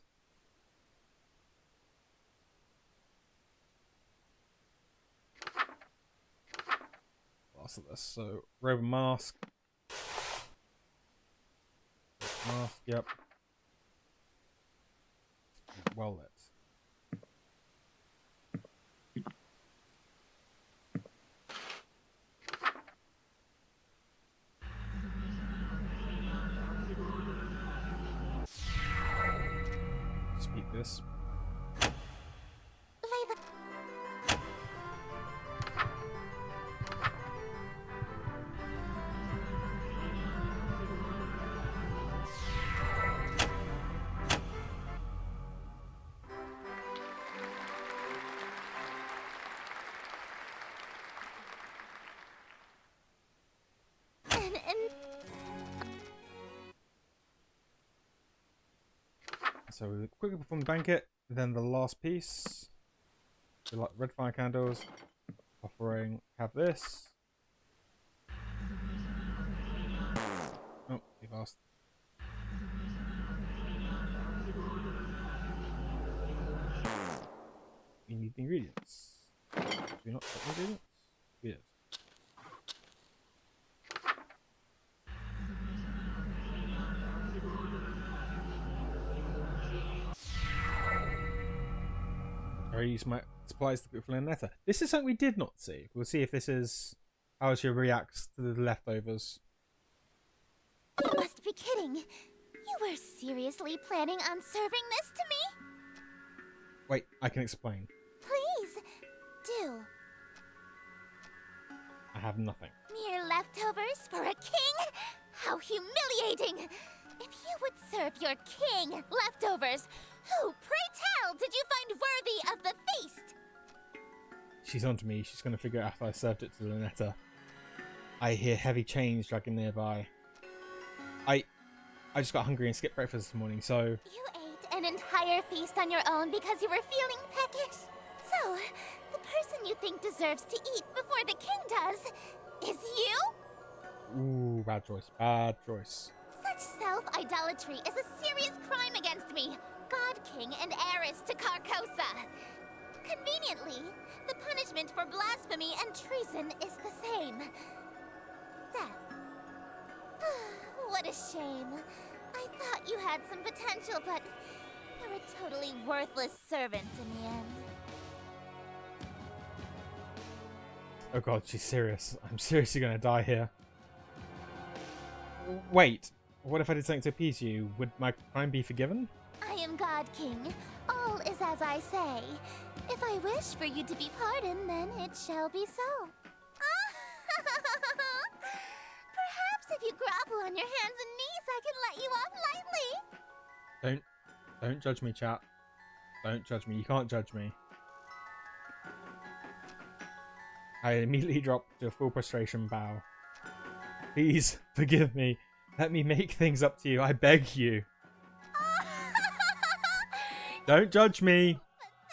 Last of this. So Robe and Mask. Mask, yep. Well lit. Speak this. Lay the... So we quickly perform the banquet, then the last piece. We like red fire candles. Offering, have this. Oh, we lost. We need the ingredients. Do we not get the ingredients? We did. I use my supplies to cook for Lanetta. This is something we did not see. We'll see if this is how she reacts to the leftovers. You must be kidding. You were seriously planning on serving this to me? Wait, I can explain. Please, do. I have nothing. Mere leftovers for a king? How humiliating! If If you would serve your king leftovers, who, pray tell, did you find worthy of the feast? She's on to me. She's going to figure out if I served it to Lynetta. I hear heavy chains dragging nearby. I just got hungry and skipped breakfast this morning, so... You ate an entire feast on your own because you were feeling peckish? So, the person you think deserves to eat before the king does is you? Ooh, bad choice. Bad choice. Such self-idolatry is a serious crime against me, God King and heiress to Carcosa. Conveniently, the punishment for blasphemy and treason is the same. Death. What a shame. I thought you had some potential, but you're a totally worthless servant in the end. Oh god, she's serious. I'm seriously gonna die here. Wait, what if I did something to appease you? Would my crime be forgiven? I am God King. All is as I say. If I wish for you to be pardoned, then it shall be so. Perhaps if you grovel on your hands and knees, I can let you off lightly. Don't judge me, chat. Don't judge me. You can't judge me. I immediately dropped to a full prostration bow. Please forgive me. Let me make things up to you. I beg you. Don't judge me.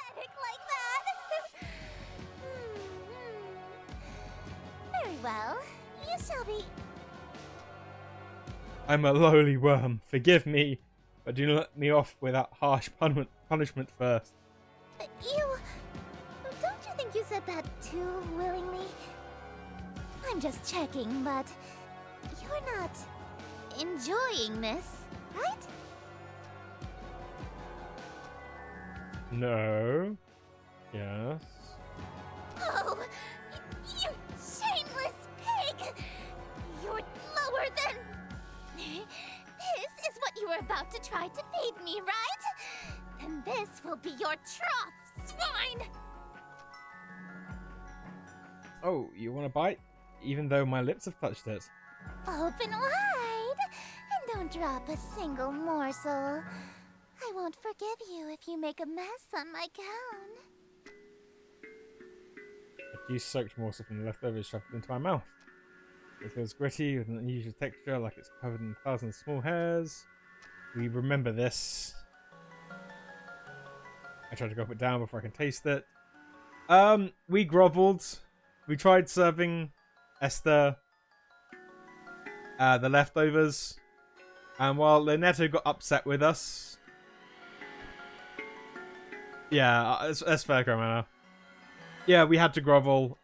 Pathetic like that. Very well. You shall be. I'm a lowly worm. Forgive me, but do not let me off without harsh punishment first. You. Don't you think you said that too willingly? I'm just checking, but you're not enjoying this, right? No. Yes. Oh, you shameless pig! You're lower than... This is what you were about to try to feed me, right? Then this will be your trough, swine! Oh, you want a bite? Even though my lips have touched it. Open wide, and don't drop a single morsel. I won't forgive you if you make a mess on my gown. A juice-soaked morsel from the leftovers shoved into my mouth. It feels gritty with an unusual texture, like it's covered in thousands of small hairs. We remember this. I tried to gulp it down before I can taste it. We groveled. We tried serving Esther the leftovers. And while Lynetta got upset with us... Yeah, that's fair, Grandma. Yeah, we had to grovel,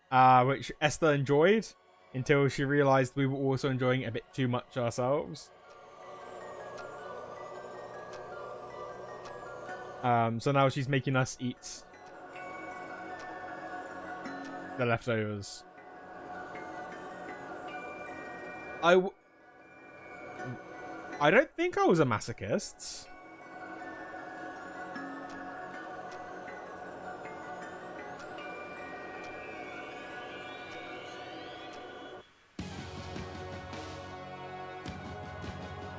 which Esther enjoyed until she realised we were also enjoying it a bit too much ourselves. So now she's making us eat the leftovers. I don't think I was a masochist.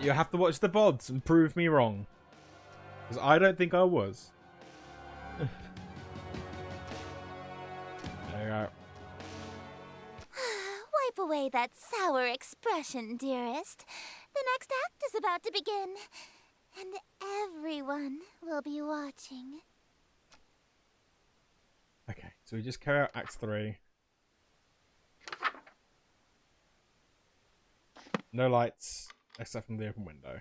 You have to watch the VODs and prove me wrong. Because I don't think I was. There you go. Wipe away that sour expression, dearest. The next act is about to begin, and everyone will be watching. Okay, so we just carry out Act 3. No lights, except from the open window.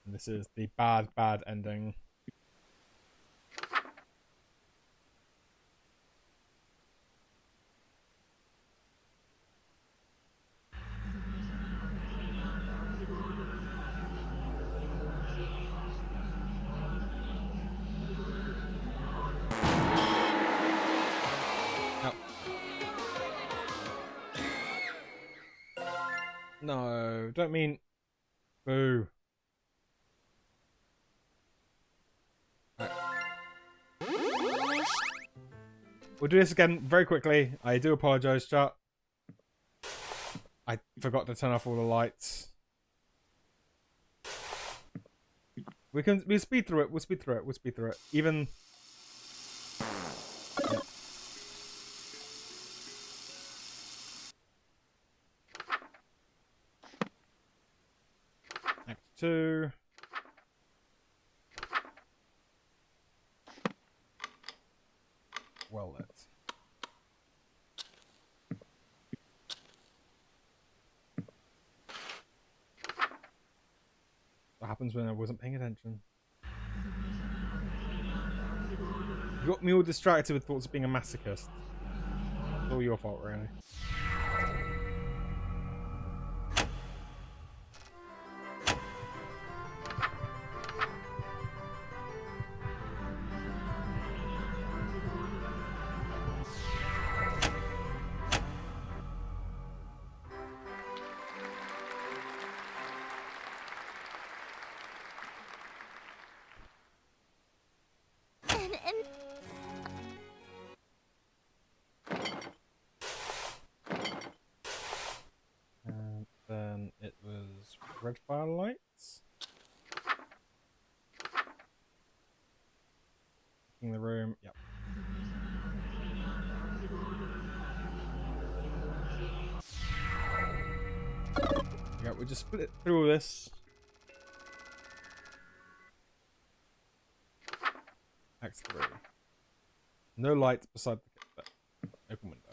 And this is the bad, bad ending. No, don't mean... Boo. Right. We'll do this again very quickly. I do apologise, chat. I forgot to turn off all the lights. We'll speed through it. We'll speed through it. We'll speed through it. Even. Yeah. Act 2. Well lit. What happens when I wasn't paying attention? You got me all distracted with thoughts of being a masochist. It's all your fault, really. And And then it was red firelights. In the room. Yep. Yeah, we just split through all this. Act 3. No light beside the open window.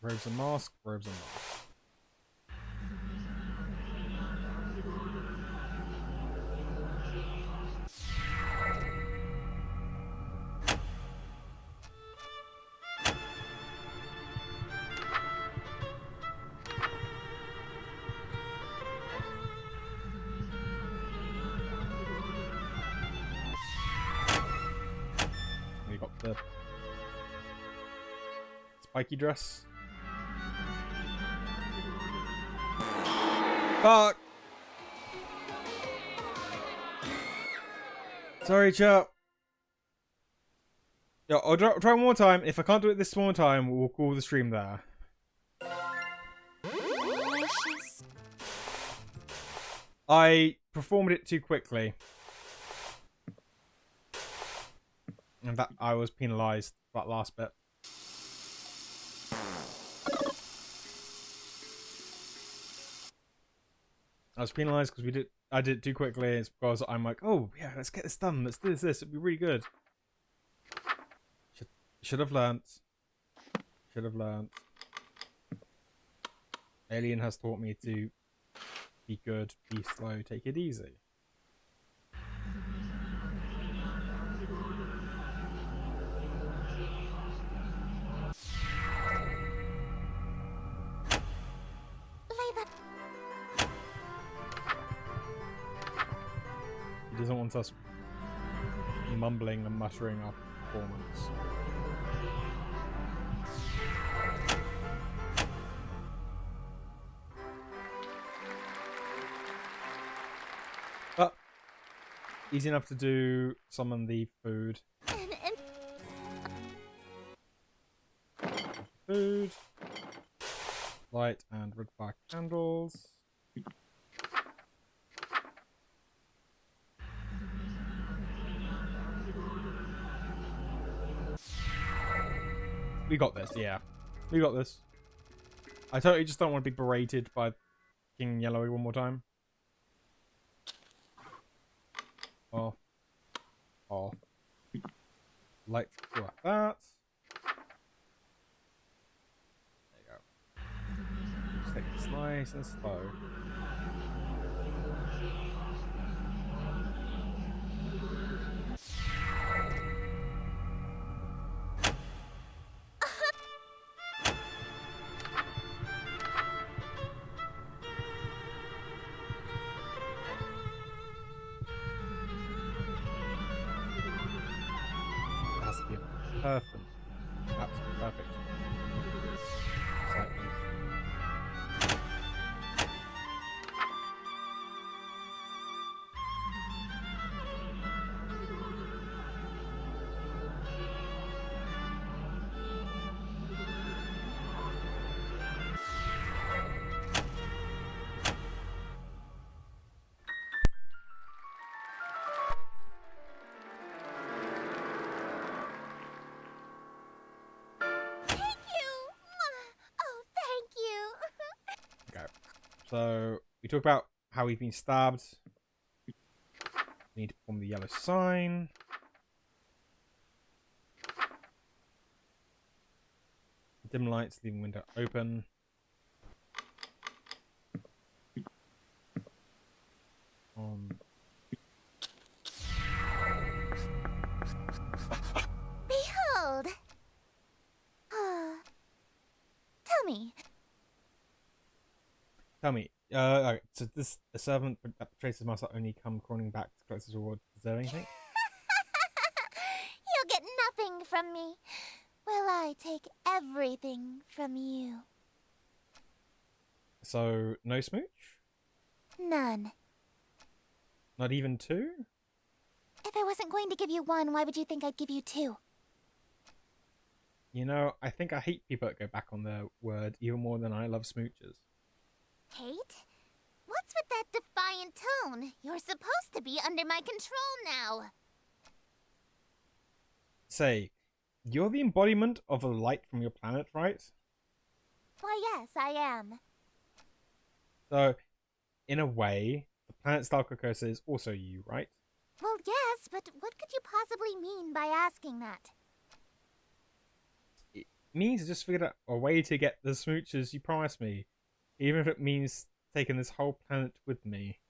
Robes and mask, robes and mask. We got the spiky dress. Fuck! Sorry, chap. Yeah, I'll try one more time. If I can't do it this one more time, we'll call the stream there. I performed it too quickly. And that I was penalised for that last bit. I was penalised because I did it too quickly. It's because I'm like, oh yeah, let's get this done. Let's do this. It'd be really good. Should have learnt. Should have learnt. Alien has taught me to be good, be slow, take it easy. He doesn't want us mumbling and muttering our performance. But easy enough to do. Summon the food. Food. Light and red fire candles. We got this, yeah. We got this. I totally just don't want to be berated by King Yellowy one more time. Off. Off. Light go like that. There you go. Just take this nice and slow. Perfect. Absolutely perfect. Excitement. So we talk about how we've been stabbed. We need to perform the yellow sign. Dim lights, leaving window open. Behold! Tell me, Tell me, okay, so this a servant that betrays his master only come crawling back to collect his reward. Is there anything? you'll get nothing from me, while I take everything from you. So no smooch? None. Not even two? If I wasn't going to give you one, why would you think I'd give you two? You know, I think I hate people that go back on their word even more than I love smooches. Hate? What's with that defiant tone? You're supposed to be under my control now. Say, you're the embodiment of a light from your planet, right? Why, yes, I am. So, in a way, the planet Star Carcosa is also you, right? Well, yes, but what could you possibly mean by asking that? It means I just figured out a way to get the smooches you promised me, even if it means taking this whole planet with me.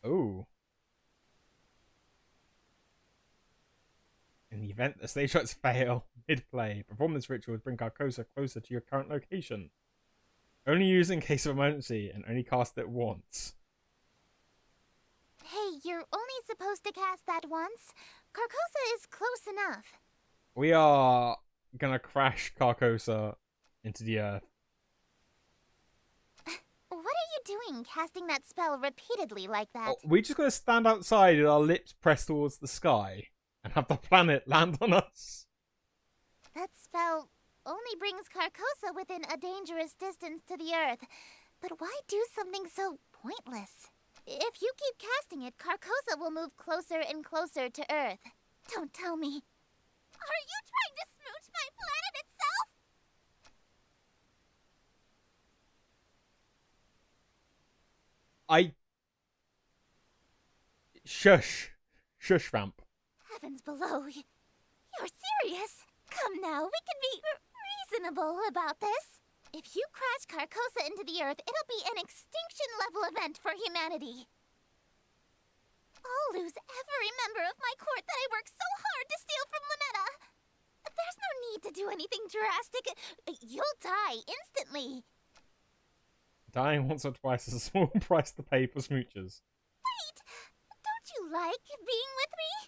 Oh. In the event the stage shots fail mid-play, perform this ritual to bring Carcosa closer to your current location. Only use in case of emergency, and only cast it once. Hey, you're only supposed to cast that once. Carcosa is close enough. We are gonna crash Carcosa into the earth. What are you doing, casting that spell repeatedly like that? Oh, we just gotta stand outside with our lips pressed towards the sky and have the planet land on us. That spell only brings Carcosa within a dangerous distance to the Earth. But why do something so pointless? If you keep casting it, Carcosa will move closer and closer to Earth. Don't tell me. Are you trying to smooch my planet itself? Shush. Shush, vamp. Heavens below. You're serious? Come now, we can be reasonable about this. If you crash Carcosa into the Earth, it'll be an extinction-level event for humanity. I'll lose every member of my court that I worked so hard to steal from Lunetta. There's no need to do anything drastic. You'll die instantly. Dying once or twice is a small price to pay for smooches. Wait! Don't you like being with me?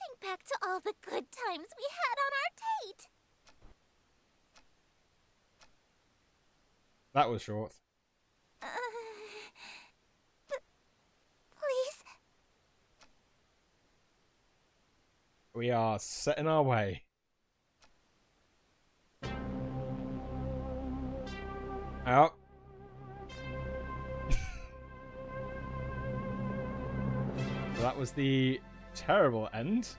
Think back to all the good times we had on our date. That was short. Please? We are setting our way. Out. So that was the terrible end.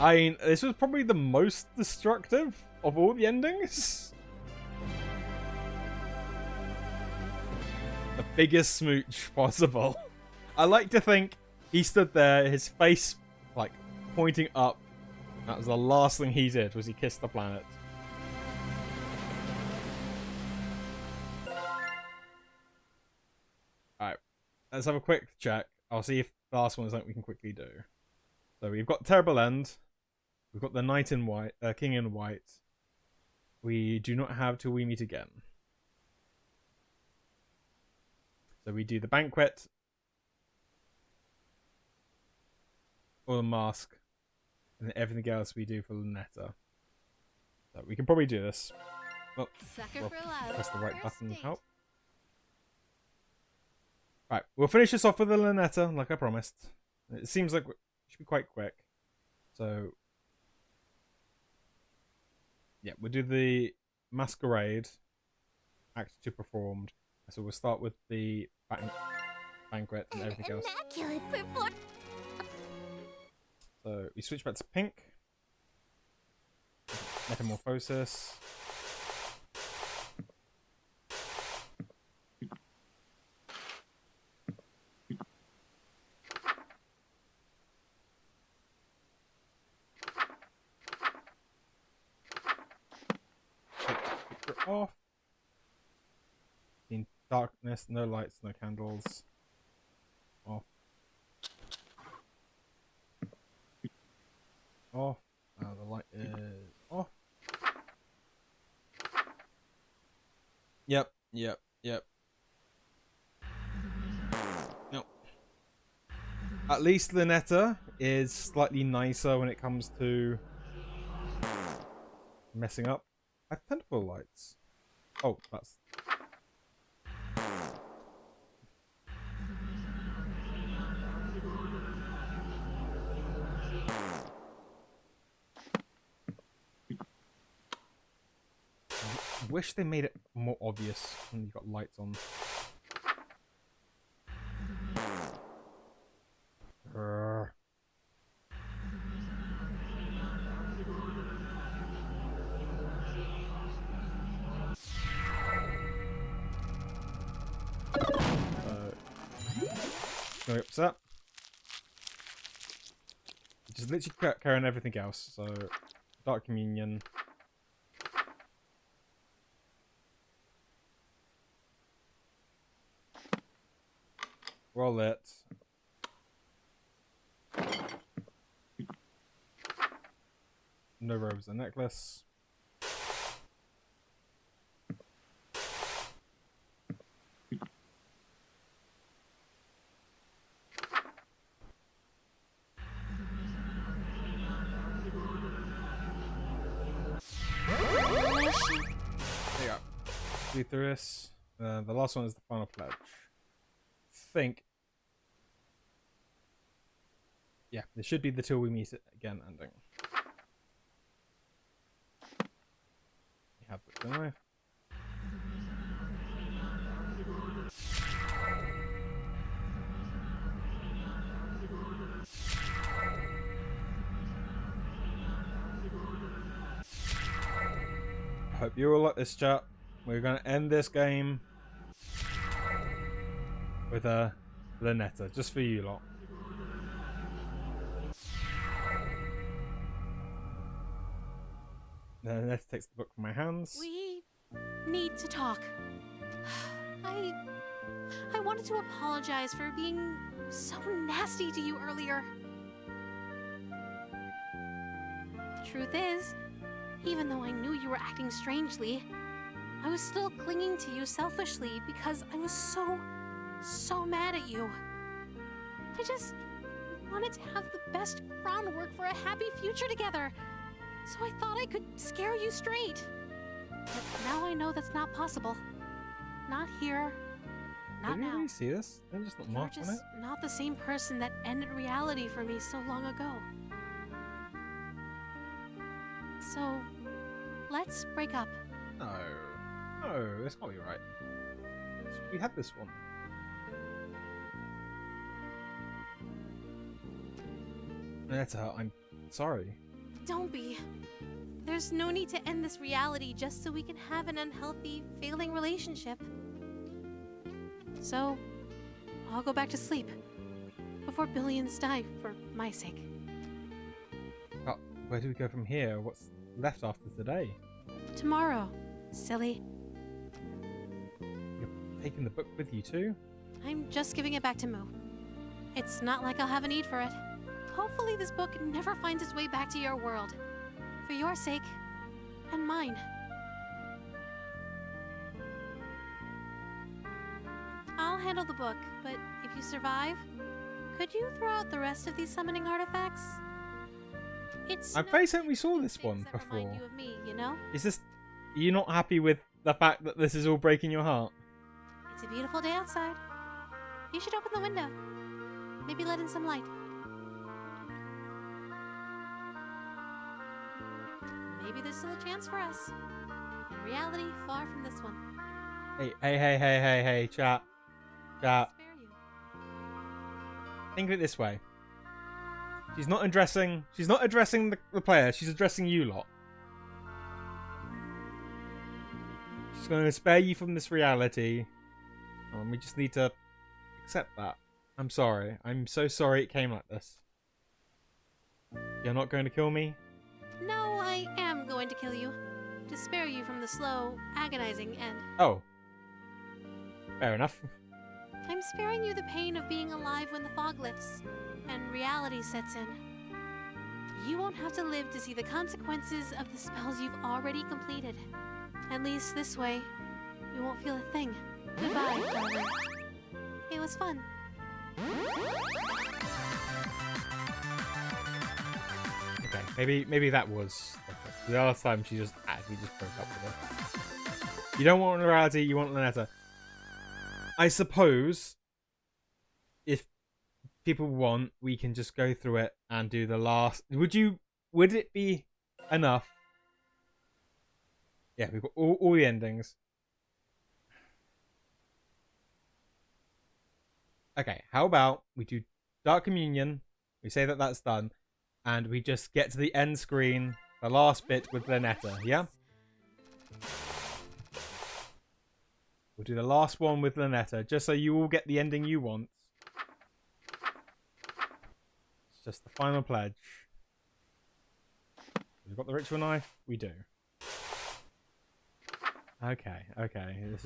I mean, this was probably the most destructive of all the endings. The biggest smooch possible. I like to think he stood there, his face like pointing up. That was the last thing he did, was he kissed the planet. Alright, let's have a quick check. I'll see if the last one is something we can quickly do. So we've got Terrible End. We've got the Knight in White, King in White. We do not have Till We Meet Again. So we do the Banquet, or the Mask, and then everything else we do for Lunetta. So we can probably do this. Well, Sucker for love. press the right First button to date. help. Right, we'll finish this off with the Lunetta, like I promised. It seems like it should be quite quick. So, yeah, we'll do the Masquerade, Act 2 performed. So we'll start with the Banquet and everything else. Immaculate performance. So we switch back to pink. Metamorphosis. Take the picture off. In darkness, no lights, no candles. Off. Off. The light is off. Yep. No. At least Lynetta is slightly nicer when it comes to messing up. I have tentacle lights. Oh, that's. I wish they made it more obvious when you got lights on. Urgh. No upset. Just literally carrying everything else. So, Dark Communion. Roll it. No robes and necklace. There you go. Be through this. The last one is the final pledge. Think. Yeah, this should be the till we meet again ending. You have the knife. I hope you all like this, chat. We're gonna end this game with a Lynetta, just for you lot. Lynetta takes the book from my hands. We need to talk. I wanted to apologize for being so nasty to you earlier. Truth is, even though I knew you were acting strangely, I was still clinging to you selfishly because I was so mad at you. I just wanted to have the best groundwork for a happy future together, so I thought I could scare you straight. But now I know that's not possible. Not here. Not Did you now. really see this? They're just not You're marked on it. just not the same person that ended reality for me so long ago. So, let's break up. No, this can't be right. We had this one. Lynetta, I'm sorry. Don't be. There's no need to end this reality just so we can have an unhealthy, failing relationship. So, I'll go back to sleep before billions die for my sake. Oh, where do we go from here? What's left after today? Tomorrow, silly. You're taking the book with you too? I'm just giving it back to Moo. It's not like I'll have a need for it. Hopefully this book never finds its way back to your world. For your sake, and mine. I'll handle the book, but if you survive, could you throw out the rest of these summoning artifacts? It's I'm very certain we saw this one things that remind before. you of me, you know? Is this... Are you not happy with the fact that this is all breaking your heart? It's a beautiful day outside. You should open the window. Maybe let in some light. Maybe there's still a chance for us. In reality, far from this one. Hey, chat. Chat. Spare you. Think of it this way. She's not addressing the player, she's addressing you lot. She's going to spare you from this reality. We just need to accept that. I'm sorry. I'm so sorry it came like this. You're not going to kill me? No, I am going to kill you. To spare you from the slow, agonizing end. Oh. Fair enough. I'm sparing you the pain of being alive when the fog lifts and reality sets in. You won't have to live to see the consequences of the spells you've already completed. At least this way, you won't feel a thing. Goodbye, darling. It was fun. Okay, maybe that was the last time we just broke up with her. You don't want reality, you want Lynetta. I suppose if people want, we can just go through it and do the last. Would it be enough? Yeah, we've got all the endings. Okay, how about we do Dark Communion, we say that that's done, and we just get to the end screen, the last bit with Lynetta, yeah? We'll do the last one with Lynetta, just so you all get the ending you want. It's just the final pledge. We've got the ritual knife? We do. Okay. This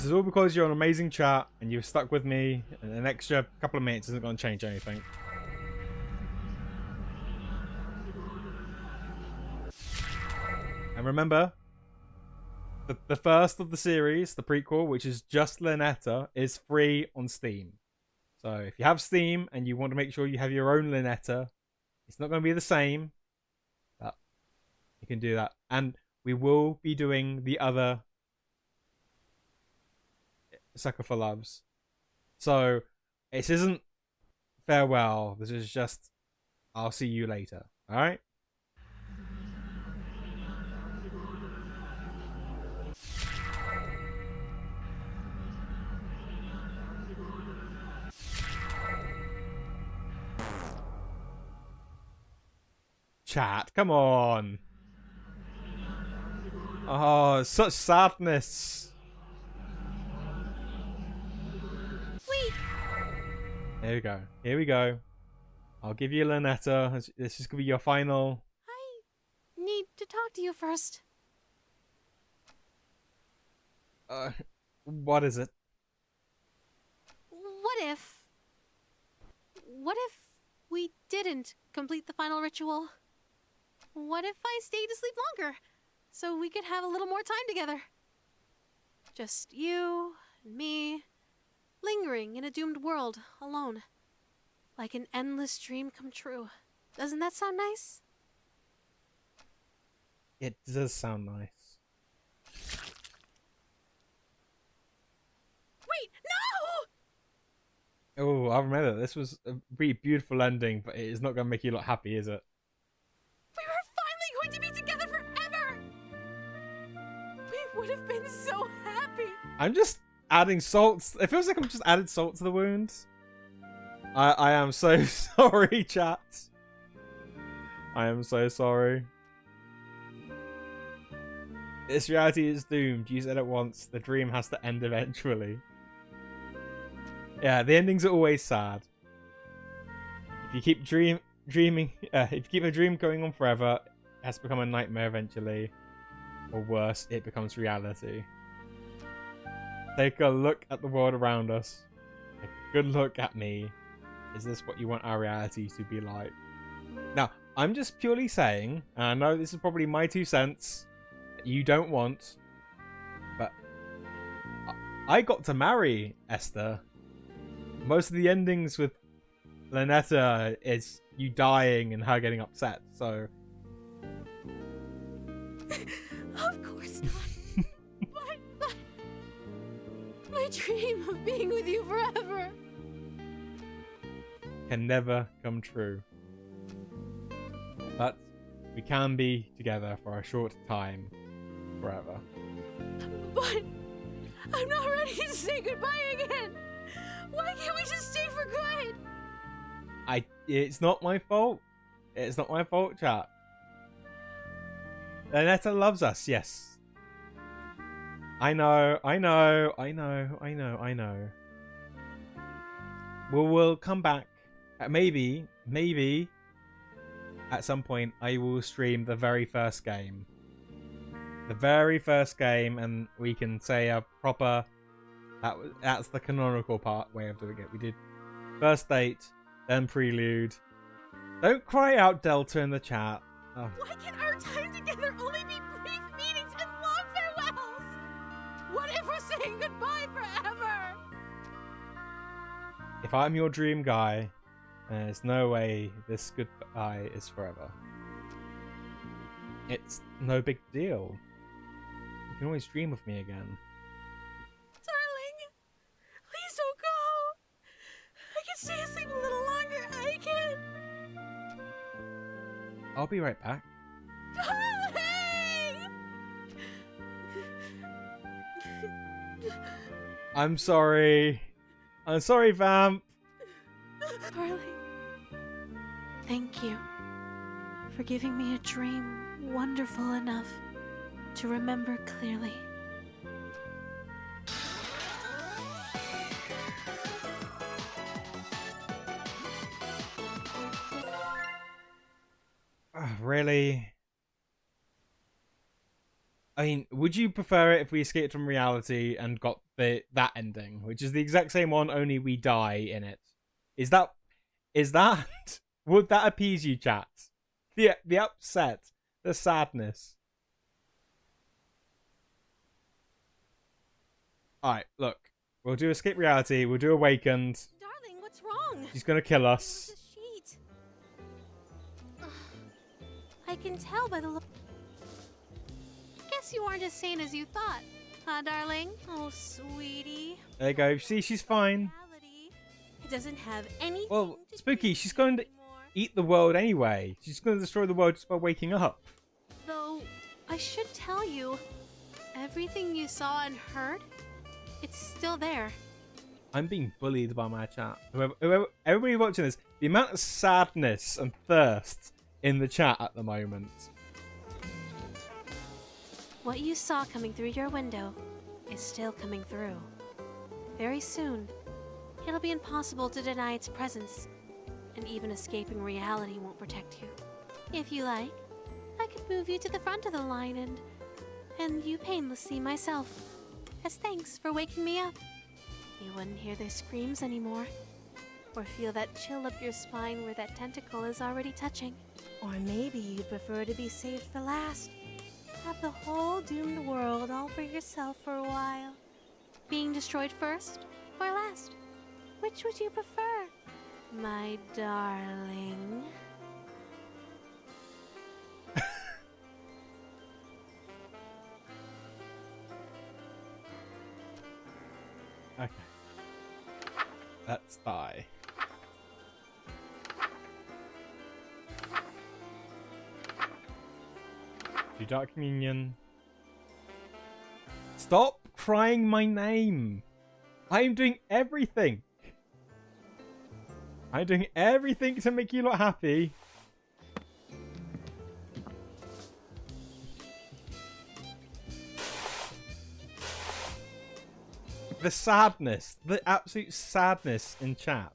is all because you're an amazing chat and you've stuck with me, and an extra couple of minutes isn't going to change anything. And remember, the first of the series, the prequel, which is just Lynetta, is free on Steam. So if you have Steam and you want to make sure you have your own Lynetta, it's not going to be the same, but you can do that. And we will be doing the other Sucker for Loves. So this isn't farewell. This is just I'll see you later. Alright? Chat, come on. Oh, such sadness. Wait! Here we go. I'll give you Lynetta. This is going to be your final. I need to talk to you first. What is it? What if we didn't complete the final ritual? What if I stayed asleep longer, so we could have a little more time together? Just you and me, lingering in a doomed world, alone. Like an endless dream come true. Doesn't that sound nice? It does sound nice. Wait, no! Oh, I remember. This was a really beautiful ending, but it is not going to make you look happy, is it? We were finally going to be together forever! We would have been so happy! I'm just adding salt. It feels like I'm just adding salt to the wounds. I am so sorry, chat. I am so sorry. This reality is doomed. You said it once. The dream has to end eventually. Yeah, the endings are always sad. If you keep dreaming, if you keep a dream going on forever, it has to become a nightmare eventually. Or worse, it becomes reality. Take a look at the world around us. Take a good look at me. Is this what you want our reality to be like? Now, I'm just purely saying, and I know this is probably my 2 cents, that you don't want, but I got to marry Esther. Most of the endings with Lynetta is you dying and her getting upset, so... Of course not. but my dream of being with you forever can never come true. But we can be together for a short time, forever. But I'm not ready to say goodbye again. Why can't we just stay for good? It's not my fault. It's not my fault, chat. Lanetta loves us, yes. I know. We'll come back. Maybe at some point I will stream the very first game. The very first game, and we can say a proper... That's the canonical way of doing it. We did first date, then prelude. Don't cry out, Delta, in the chat. Oh. Why can our time together only be brief meetings and long farewells? What if we're saying goodbye forever? If I'm your dream guy, there's no way this goodbye is forever. It's no big deal. You can always dream of me again. Darling, please don't go. I can stay asleep a little longer. I can. I'll be right back. Darling! I'm sorry. I'm sorry, Vamp. Darling, thank you for giving me a dream wonderful enough to remember clearly. Really? I mean, would you prefer it if we escaped from reality and got that ending, which is the exact same one, only we die in it? Is that would that appease you, chat? The upset, the sadness. All right, look, we'll do escape reality. We'll do awakened. Darling, what's wrong? She's gonna kill us. The sheet. I can tell by the look. Guess you aren't as sane as you thought, huh, darling? Oh, sweetie. There you go. See, she's fine. Reality, it doesn't have anything. Well, to Spooky, do she's with going to anymore. eat the world anyway. She's going to destroy the world just by waking up. Though I should tell you, everything you saw and heard, it's still there. I'm being bullied by my chat. Everybody watching this, the amount of sadness and thirst in the chat at the moment. What you saw coming through your window is still coming through. Very soon, it'll be impossible to deny its presence, and even escaping reality won't protect you. If you like, I could move you to the front of the line and you painlessly myself, as thanks for waking me up. You wouldn't hear their screams anymore, or feel that chill up your spine where that tentacle is already touching. Or maybe you'd prefer to be saved for last. Have the whole doomed world all for yourself for a while. Being destroyed first or last? Which would you prefer, my darling? Okay. Let's die. Do Dark Communion. Stop crying my name. I am doing everything. I'm doing everything to make you lot happy. The sadness, the absolute sadness in chat.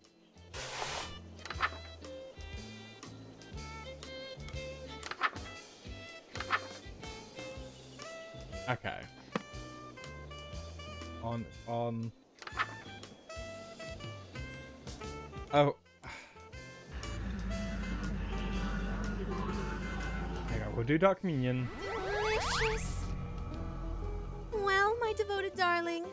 Okay. On. Oh. There you go. We'll do Dark Communion. Delicious. Well, my devoted darling,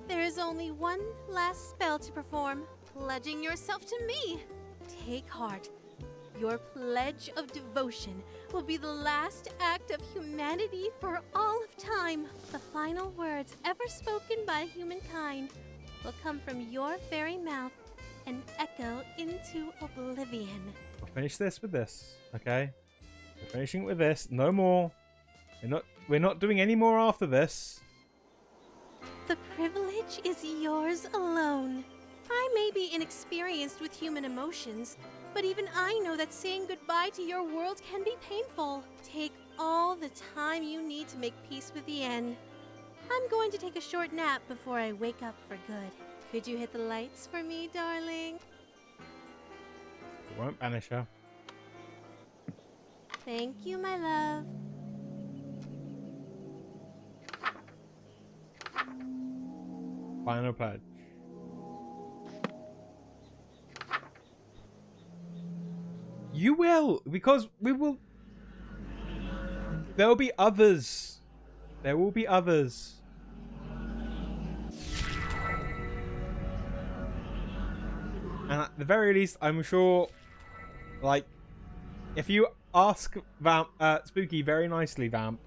there is only one last spell to perform, pledging yourself to me. Take heart. Your pledge of devotion will be the last act of humanity for all of time. The final words ever spoken by humankind will come from your very mouth and echo into oblivion. We'll finish this with this, okay? We're finishing it with this. No more. We're not doing any more after this. The privilege is yours alone. I may be inexperienced with human emotions, but even I know that saying goodbye to your world can be painful. Take all the time you need to make peace with the end. I'm going to take a short nap before I wake up for good. Could you hit the lights for me, darling? It won't banish her. Thank you, my love. Final pledge. You will, because we will. There will be others. There will be others. And at the very least, I'm sure, like, if you ask Spooky very nicely, Vamp,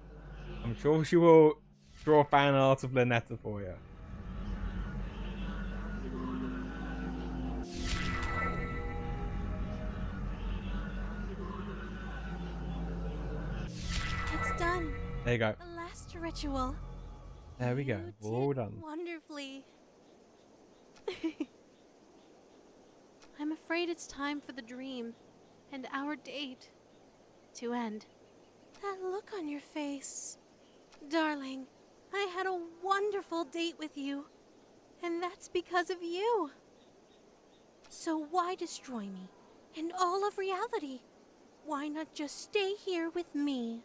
I'm sure she will draw fan art of Lynetta for you. It's done. There you go. The last ritual. There we go. You We're all did done. wonderfully. I'm afraid it's time for the dream and our date to end. That look on your face. Darling, I had a wonderful date with you, and that's because of you. So why destroy me and all of reality? Why not just stay here with me?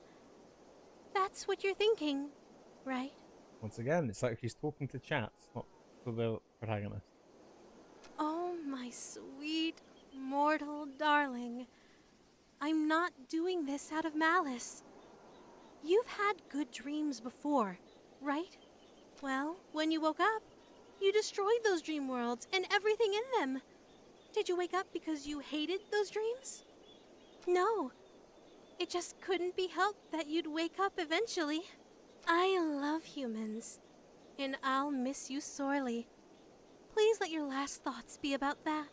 That's what you're thinking, right? Once again, it's like she's talking to chat, not to the protagonist. Oh, my sweet, mortal darling. I'm not doing this out of malice. You've had good dreams before, right? Well, when you woke up, you destroyed those dream worlds and everything in them. Did you wake up because you hated those dreams? No. It just couldn't be helped that you'd wake up eventually. I love humans, and I'll miss you sorely. Please let your last thoughts be about that.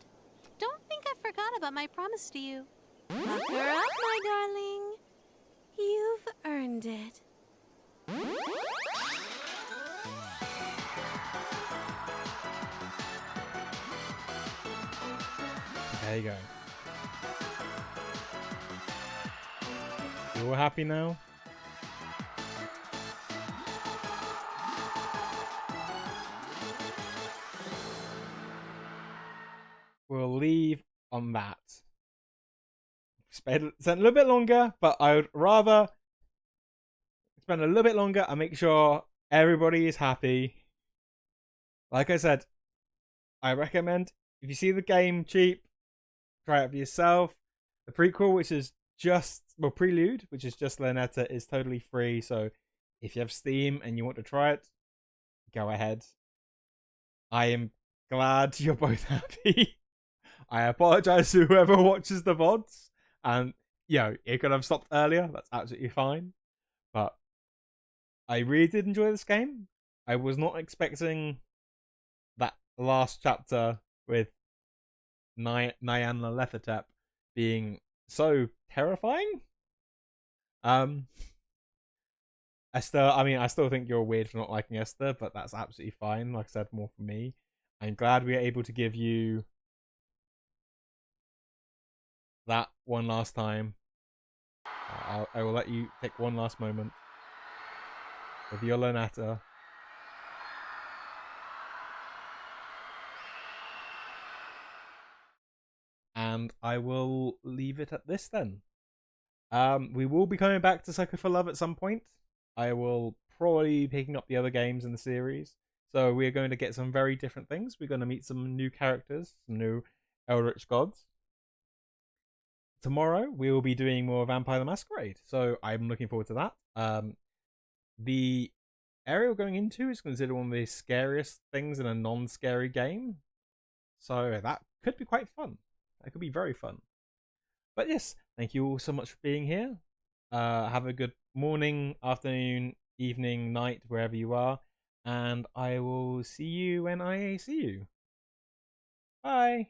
Don't think I forgot about my promise to you. Pucker up, my darling. You've earned it. There you go. You all happy now? We'll leave on that. Spend a little bit longer, but I would rather spend a little bit longer and make sure everybody is happy. Like I said, I recommend if you see the game cheap, try it for yourself. The prequel, which is Prelude, which is just Lynetta, is totally free. So if you have Steam and you want to try it, go ahead. I am glad you're both happy. I apologize to whoever watches the VODs. And, it could have stopped earlier. That's absolutely fine. But I really did enjoy this game. I was not expecting that last chapter with Nyan Lethotep being so terrifying. Esther, I still think you're weird for not liking Esther, but that's absolutely fine. Like I said, more for me. I'm glad we were able to give you that one last time. I will let you take one last moment with your Lynetta. And I will leave it at this then. We will be coming back to Sucker for Love at some point. I will probably be picking up the other games in the series. So we're going to get some very different things. We're going to meet some new characters, some new eldritch gods. Tomorrow we will be doing more Vampire the Masquerade. So I'm looking forward to that. The area we're going into is considered one of the scariest things in a non-scary game. So that could be quite fun. That could be very fun. But yes, thank you all so much for being here. Have a good morning, afternoon, evening, night, wherever you are. And I will see you when I see you. Bye.